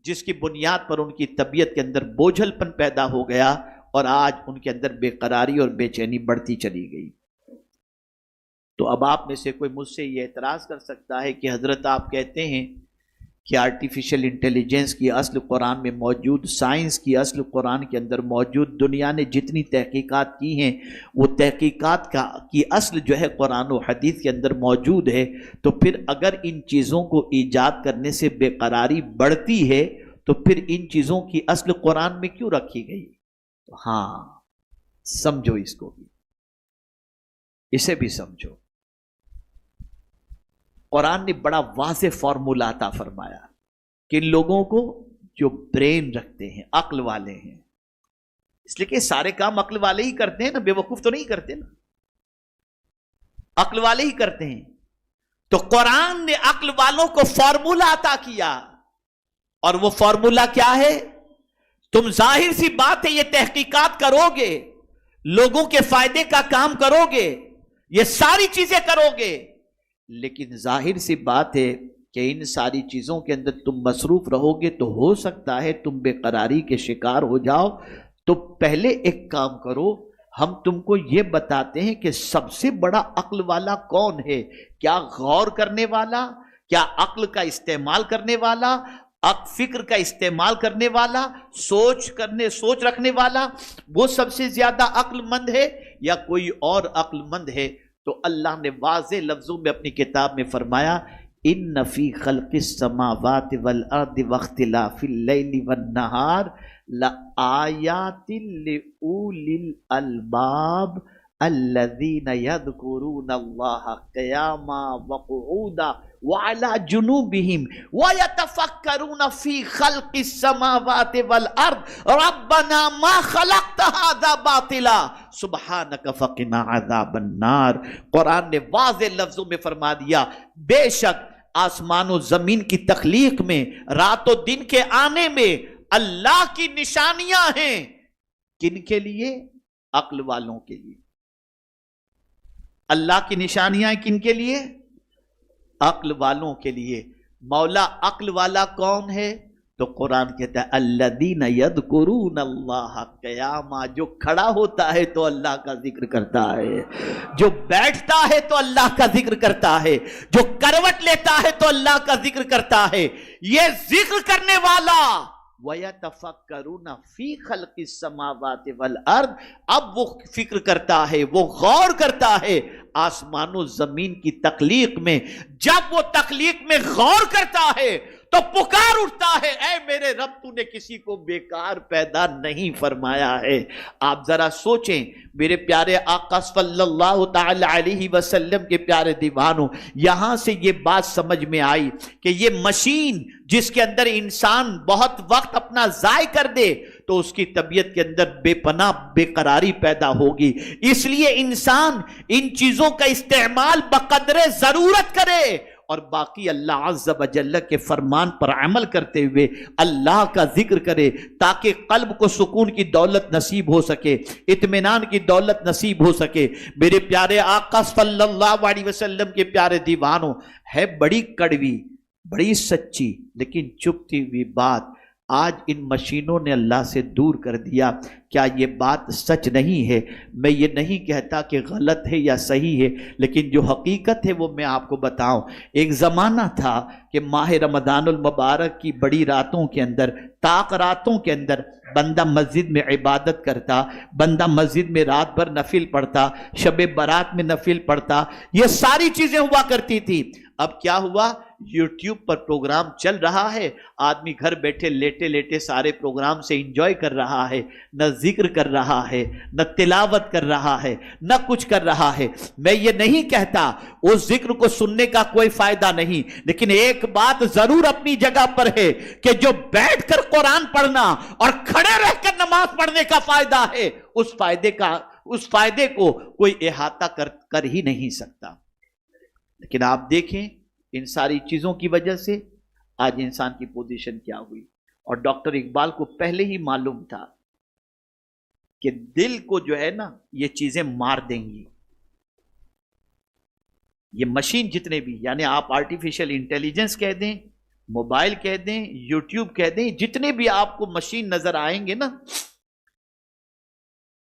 جس کی بنیاد پر ان کی طبیعت کے اندر بوجھل پن پیدا ہو گیا اور آج ان کے اندر بے قراری اور بے چینی بڑھتی چلی گئی. تو اب آپ میں سے کوئی مجھ سے یہ اعتراض کر سکتا ہے کہ حضرت آپ کہتے ہیں کہ آرٹیفیشل انٹیلیجنس کی اصل قرآن میں موجود، سائنس کی اصل قرآن کے اندر موجود، دنیا نے جتنی تحقیقات کی ہیں وہ تحقیقات کی اصل جو ہے قرآن و حدیث کے اندر موجود ہے. تو پھر اگر ان چیزوں کو ایجاد کرنے سے بے قراری بڑھتی ہے تو پھر ان چیزوں کی اصل قرآن میں کیوں رکھی گئی؟ تو ہاں سمجھو، اس کو بھی، اسے بھی سمجھو. قرآن نے بڑا واضح فارمولا عطا فرمایا کہ ان لوگوں کو جو برین رکھتے ہیں، عقل والے ہیں، اس لیے کہ سارے کام عقل والے ہی کرتے ہیں نا، بے وقوف تو نہیں کرتے نا، عقل والے ہی کرتے ہیں. تو قرآن نے عقل والوں کو فارمولا عطا کیا، اور وہ فارمولا کیا ہے؟ تم ظاہر سی بات ہے یہ تحقیقات کرو گے، لوگوں کے فائدے کا کام کرو گے، یہ ساری چیزیں کرو گے، لیکن ظاہر سی بات ہے کہ ان ساری چیزوں کے اندر تم مصروف رہو گے تو ہو سکتا ہے تم بے قراری کے شکار ہو جاؤ. تو پہلے ایک کام کرو، ہم تم کو یہ بتاتے ہیں کہ سب سے بڑا عقل والا کون ہے؟ کیا غور کرنے والا، کیا عقل کا استعمال کرنے والا، فکر کا استعمال کرنے والا، سوچ رکھنے والا، وہ سب سے زیادہ عقل مند ہے یا کوئی اور عقل مند ہے؟ تو اللہ نے واضح لفظوں میں اپنی کتاب میں فرمایا ان فی خلق السماوات والارض واختلاف اللیل والنہار لآیات لأولی الالباب الذین یذکرون اللہ قیاما وقعودا وعلى جنوبهم ويتفكرون في خلق السماوات والارض ربنا ما خلقت هذا باطلا سبحانك فقنا عذاب النار۔ قرآن نے واضح لفظوں میں فرما دیا بے شک آسمان و زمین کی تخلیق میں، رات و دن کے آنے میں اللہ کی نشانیاں ہیں۔ کن کے لیے؟ عقل والوں کے لیے۔ اللہ کی نشانیاں کن کے لیے؟ عقل والوں کے لیے۔ مولا عقل والا کون ہے؟ تو قرآن کہتا ہے الذین یذکرون اللہ قیاما، جو کھڑا ہوتا ہے تو اللہ کا ذکر کرتا ہے، جو بیٹھتا ہے تو اللہ کا ذکر کرتا ہے، جو کروٹ لیتا ہے تو اللہ کا ذکر کرتا ہے۔ یہ ذکر کرنے والا وَيَتَفَكَّرُونَ فِي خَلْقِ السَّمَاوَاتِ وَالْأَرْضِ، اب وہ فکر کرتا ہے، وہ غور کرتا ہے آسمان و زمین کی تخلیق میں۔ جب وہ تخلیق میں غور کرتا ہے تو پکار اٹھتا ہے اے میرے رب، تو نے کسی کو بیکار پیدا نہیں فرمایا ہے۔ آپ ذرا سوچیں میرے پیارے آقا صلی اللہ تعالی علیہ وسلم کے پیارے دیوانوں، یہاں سے یہ بات سمجھ میں آئی کہ یہ مشین جس کے اندر انسان بہت وقت اپنا ضائع کر دے تو اس کی طبیعت کے اندر بے پناہ بے قراری پیدا ہوگی۔ اس لیے انسان ان چیزوں کا استعمال بقدر ضرورت کرے اور باقی اللہ عز و جل کے فرمان پر عمل کرتے ہوئے اللہ کا ذکر کرے، تاکہ قلب کو سکون کی دولت نصیب ہو سکے، اطمینان کی دولت نصیب ہو سکے۔ میرے پیارے آقا صلی اللہ علیہ وسلم کے پیارے دیوانوں، ہے بڑی کڑوی، بڑی سچی لیکن چپتی ہوئی بات آج ان مشینوں نے اللہ سے دور کر دیا۔ کیا یہ بات سچ نہیں ہے؟ میں یہ نہیں کہتا کہ غلط ہے یا صحیح ہے، لیکن جو حقیقت ہے وہ میں آپ کو بتاؤں۔ ایک زمانہ تھا کہ ماہ رمضان المبارک کی بڑی راتوں کے اندر، طاق راتوں کے اندر بندہ مسجد میں عبادت کرتا، بندہ مسجد میں رات بھر نفل پڑھتا، شب برات میں نفل پڑھتا، یہ ساری چیزیں ہوا کرتی تھی۔ اب کیا ہوا؟ یوٹیوب پر پروگرام چل رہا ہے، آدمی گھر بیٹھے لیٹے لیٹے سارے پروگرام سے انجوائے کر رہا ہے، نہ ذکر کر رہا ہے، نہ تلاوت کر رہا ہے، نہ کچھ کر رہا ہے۔ میں یہ نہیں کہتا اس ذکر کو سننے کا کوئی فائدہ نہیں، لیکن ایک بات ضرور اپنی جگہ پر ہے کہ جو بیٹھ کر قرآن پڑھنا اور کھڑے رہ کر نماز پڑھنے کا فائدہ ہے، اس فائدے کو کوئی احاطہ کر ہی نہیں سکتا۔ لیکن آپ دیکھیں ان ساری چیزوں کی وجہ سے آج انسان کی پوزیشن کیا ہوئی، اور ڈاکٹر اقبال کو پہلے ہی معلوم تھا کہ دل کو جو ہے نا یہ چیزیں مار دیں گی۔ یہ مشین جتنے بھی، یعنی آپ آرٹیفیشل انٹیلیجنس کہہ دیں، موبائل کہہ دیں، یوٹیوب کہہ دیں، جتنے بھی آپ کو مشین نظر آئیں گے نا،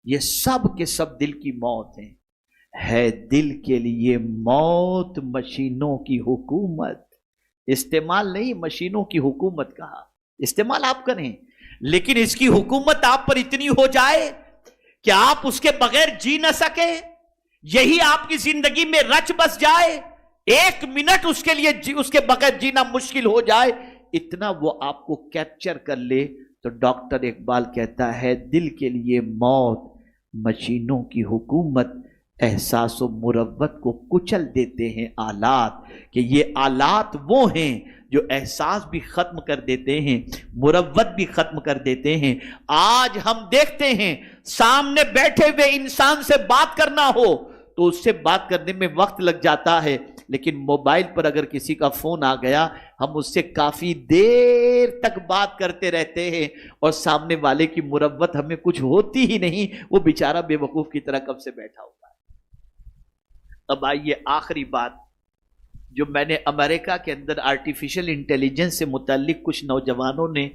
یہ سب کے سب دل کی موت ہیں۔ ہے دل کے لیے موت مشینوں کی حکومت، استعمال نہیں، مشینوں کی حکومت کہا، استعمال آپ کریں، لیکن اس کی حکومت آپ پر اتنی ہو جائے کہ آپ اس کے بغیر جی نہ سکے، یہی آپ کی زندگی میں رچ بس جائے، ایک منٹ اس کے لیے اس کے بغیر جینا مشکل ہو جائے، اتنا وہ آپ کو کیپچر کر لے۔ تو ڈاکٹر اقبال کہتا ہے دل کے لیے موت مشینوں کی حکومت، احساس و مروت کو کچل دیتے ہیں آلات، کہ یہ آلات وہ ہیں جو احساس بھی ختم کر دیتے ہیں، مروت بھی ختم کر دیتے ہیں۔ آج ہم دیکھتے ہیں سامنے بیٹھے ہوئے انسان سے بات کرنا ہو تو اس سے بات کرنے میں وقت لگ جاتا ہے، لیکن موبائل پر اگر کسی کا فون آ گیا ہم اس سے کافی دیر تک بات کرتے رہتے ہیں، اور سامنے والے کی مروت ہمیں کچھ ہوتی ہی نہیں، وہ بیچارہ بے وقوف کی طرح کب سے بیٹھا ہوتا ہے۔ اب آئیے آخری بات، جو میں نے امریکہ کے اندر آرٹیفیشل انٹیلیجنس سے متعلق کچھ نوجوانوں نے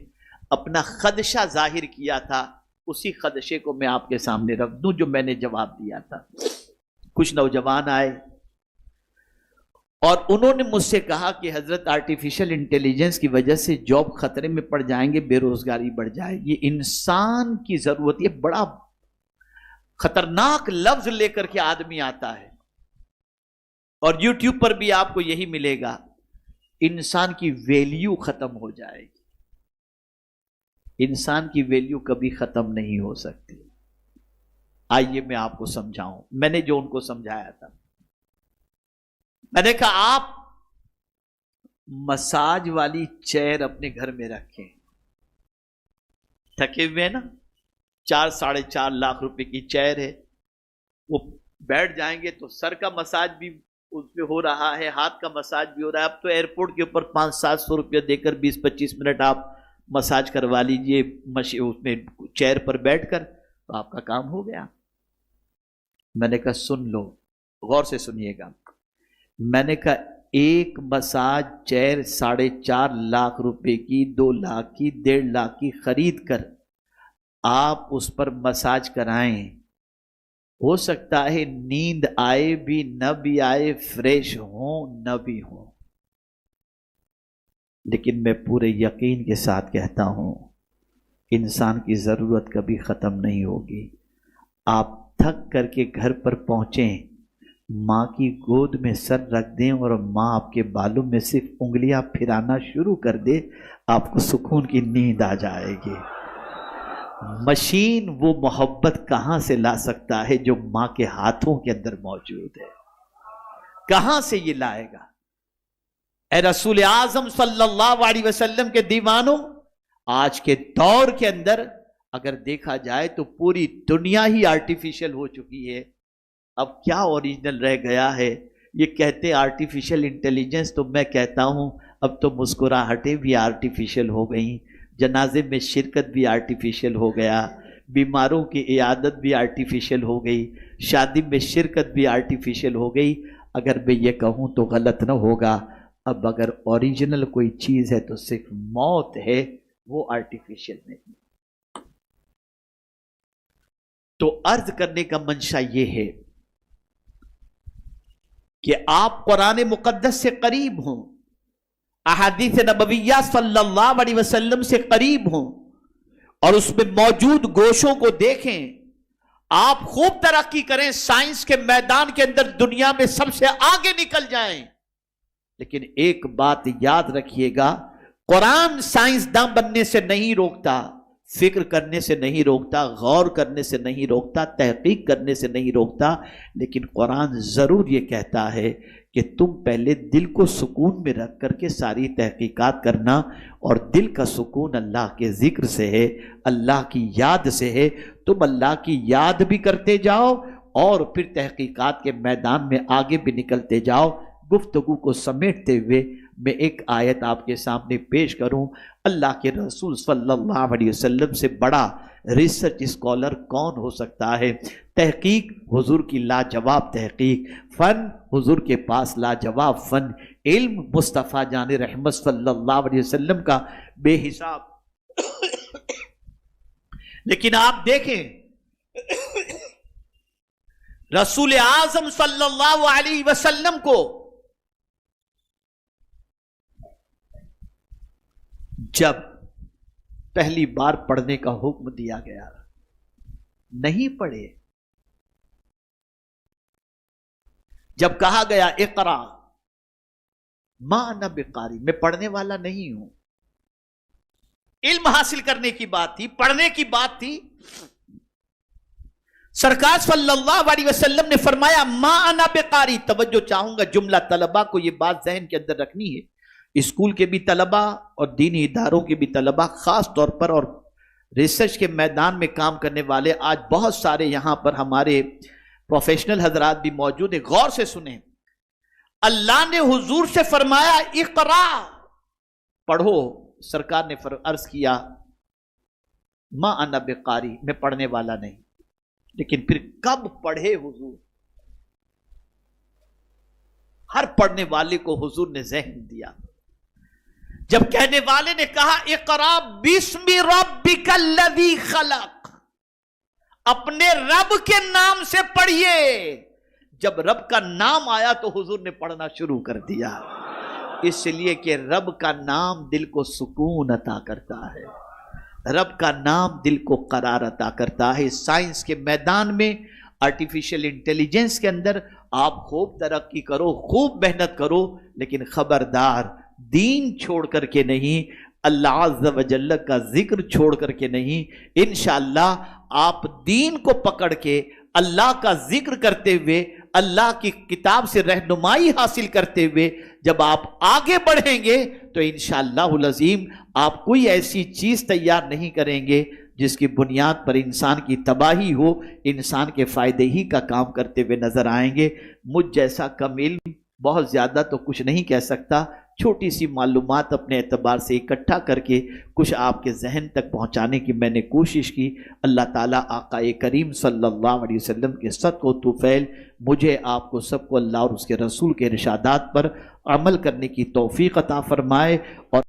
اپنا خدشہ ظاہر کیا تھا، اسی خدشے کو میں آپ کے سامنے رکھ دوں جو میں نے جواب دیا تھا. کچھ نوجوان آئے اور انہوں نے مجھ سے کہا کہ حضرت آرٹیفیشل انٹیلیجنس کی وجہ سے جاب خطرے میں پڑ جائیں گے, بے روزگاری بڑھ جائے گی. انسان کی ضرورت, یہ بڑا خطرناک لفظ لے کر کے آدمی آتا ہے, اور یوٹیوب پر بھی آپ کو یہی ملے گا, انسان کی ویلیو ختم ہو جائے گی. انسان کی ویلیو کبھی ختم نہیں ہو سکتی. آئیے میں آپ کو سمجھاؤں. میں نے جو ان کو سمجھایا تھا, میں نے کہا آپ مساج والی چیئر اپنے گھر میں رکھیں, تھکے ہوئے نا, 4-4.5 لاکھ روپے کی چیئر ہے, وہ بیٹھ جائیں گے تو سر کا مساج بھی اس پہ ہو رہا ہے, ہاتھ کا مساج بھی ہو رہا ہے. اب تو ایئرپورٹ کے اوپر 500-700 روپے دے کر 20-25 منٹ آپ مساج کروا لیجئے اس میں چیئر پر بیٹھ کر, تو آپ کا کام ہو گیا. میں نے کہا سن لو, غور سے سنیے گا. میں نے کہا ایک مساج چیئر 4.5 لاکھ روپے کی, 2 لاکھ کی, 1.5 لاکھ کی خرید کر آپ اس پر مساج کرائیں, ہو سکتا ہے نیند آئے بھی نہ بھی آئے, فریش ہوں نہ بھی ہوں, لیکن میں پورے یقین کے ساتھ کہتا ہوں انسان کی ضرورت کبھی ختم نہیں ہوگی. آپ تھک کر کے گھر پر پہنچیں, ماں کی گود میں سر رکھ دیں اور ماں آپ کے بالوں میں صرف انگلیاں پھرانا شروع کر دے, آپ کو سکون کی نیند آ جائے گی. مشین وہ محبت کہاں سے لا سکتا ہے جو ماں کے ہاتھوں کے اندر موجود ہے؟ کہاں سے یہ لائے گا؟ اے رسول اعظم صلی اللہ علیہ وسلم کے دیوانوں, آج کے دور کے اندر اگر دیکھا جائے تو پوری دنیا ہی آرٹیفیشل ہو چکی ہے. اب کیا اوریجنل رہ گیا ہے؟ یہ کہتے آرٹیفیشل انٹیلیجنس, تو میں کہتا ہوں اب تو مسکراہٹیں بھی آرٹیفیشل ہو گئیں, جنازے میں شرکت بھی آرٹیفیشل ہو گیا, بیماروں کی عیادت بھی آرٹیفیشل ہو گئی, شادی میں شرکت بھی آرٹیفیشل ہو گئی. اگر میں یہ کہوں تو غلط نہ ہوگا, اب اگر اوریجنل کوئی چیز ہے تو صرف موت ہے, وہ آرٹیفیشل نہیں. تو عرض کرنے کا منشا یہ ہے کہ آپ قرآن مقدس سے قریب ہوں, احادیث نبویہ صلی اللہ علیہ وسلم سے قریب ہوں, اور اس میں موجود گوشوں کو دیکھیں. آپ خوب ترقی کریں, سائنس کے میدان کے اندر دنیا میں سب سے آگے نکل جائیں, لیکن ایک بات یاد رکھیے گا, قرآن سائنسداں بننے سے نہیں روکتا, فکر کرنے سے نہیں روکتا, غور کرنے سے نہیں روکتا, تحقیق کرنے سے نہیں روکتا, لیکن قرآن ضرور یہ کہتا ہے کہ تم پہلے دل کو سکون میں رکھ کر کے ساری تحقیقات کرنا, اور دل کا سکون اللہ کے ذکر سے ہے, اللہ کی یاد سے ہے. تم اللہ کی یاد بھی کرتے جاؤ اور پھر تحقیقات کے میدان میں آگے بھی نکلتے جاؤ. گفتگو کو سمیٹتے ہوئے میں ایک آیت آپ کے سامنے پیش کروں. اللہ کے رسول صلی اللہ علیہ وسلم سے بڑا ریسرچ اسکالر کون ہو سکتا ہے؟ تحقیق حضور کی لاجواب تحقیق, فن حضور کے پاس لاجواب فن, علم مصطفیٰ جان رحمت صلی اللہ علیہ وسلم کا بے حساب. لیکن آپ دیکھیں رسول اعظم صلی اللہ علیہ وسلم کو جب پہلی بار پڑھنے کا حکم دیا گیا, نہیں پڑھے. جب کہا گیا اقرا ما انا بقاری, میں پڑھنے والا نہیں ہوں. علم حاصل کرنے کی بات تھی, پڑھنے کی بات تھی. سرکار صلی اللہ علیہ وسلم نے فرمایا ما انا بقاری. توجہ چاہوں گا, جملہ طلبہ کو یہ بات ذہن کے اندر رکھنی ہے, اسکول کے بھی طلبہ اور دینی اداروں کے بھی طلبہ خاص طور پر, اور ریسرچ کے میدان میں کام کرنے والے. آج بہت سارے یہاں پر ہمارے پروفیشنل حضرات بھی موجود ہیں, غور سے سنیں. اللہ نے حضور سے فرمایا اقرا, پڑھو. سرکار نے عرض کیا ما انا بقاری, میں پڑھنے والا نہیں. لیکن پھر کب پڑھے حضور؟ ہر پڑھنے والے کو حضور نے ذہن دیا. جب کہنے والے نے کہا اقرا بسم ربک الذی خلق, اپنے رب کے نام سے پڑھیے. جب رب کا نام آیا تو حضور نے پڑھنا شروع کر دیا، اس لیے کہ رب کا نام دل کو سکون عطا کرتا ہے، رب کا نام دل کو قرار عطا کرتا ہے. سائنس کے میدان میں، آرٹیفیشل انٹیلیجنس کے اندر آپ خوب ترقی کرو، خوب محنت کرو، لیکن خبردار دین چھوڑ کر کے نہیں، اللہ عز و جل کا ذکر چھوڑ کر کے نہیں. انشاءاللہ آپ دین کو پکڑ کے اللہ کا ذکر کرتے ہوئے، اللہ کی کتاب سے رہنمائی حاصل کرتے ہوئے جب آپ آگے بڑھیں گے تو انشاءاللہ العظیم آپ کوئی ایسی چیز تیار نہیں کریں گے جس کی بنیاد پر انسان کی تباہی ہو، انسان کے فائدے ہی کا کام کرتے ہوئے نظر آئیں گے. مجھ جیسا کم علم بہت زیادہ تو کچھ نہیں کہہ سکتا، چھوٹی سی معلومات اپنے اعتبار سے اکٹھا کر کے کچھ آپ کے ذہن تک پہنچانے کی میں نے کوشش کی. اللہ تعالیٰ آقا کریم صلی اللہ علیہ وسلم کے صدق و طفیل مجھے، آپ کو، سب کو اللہ اور اس کے رسول کے ارشادات پر عمل کرنے کی توفیق عطا فرمائے. اور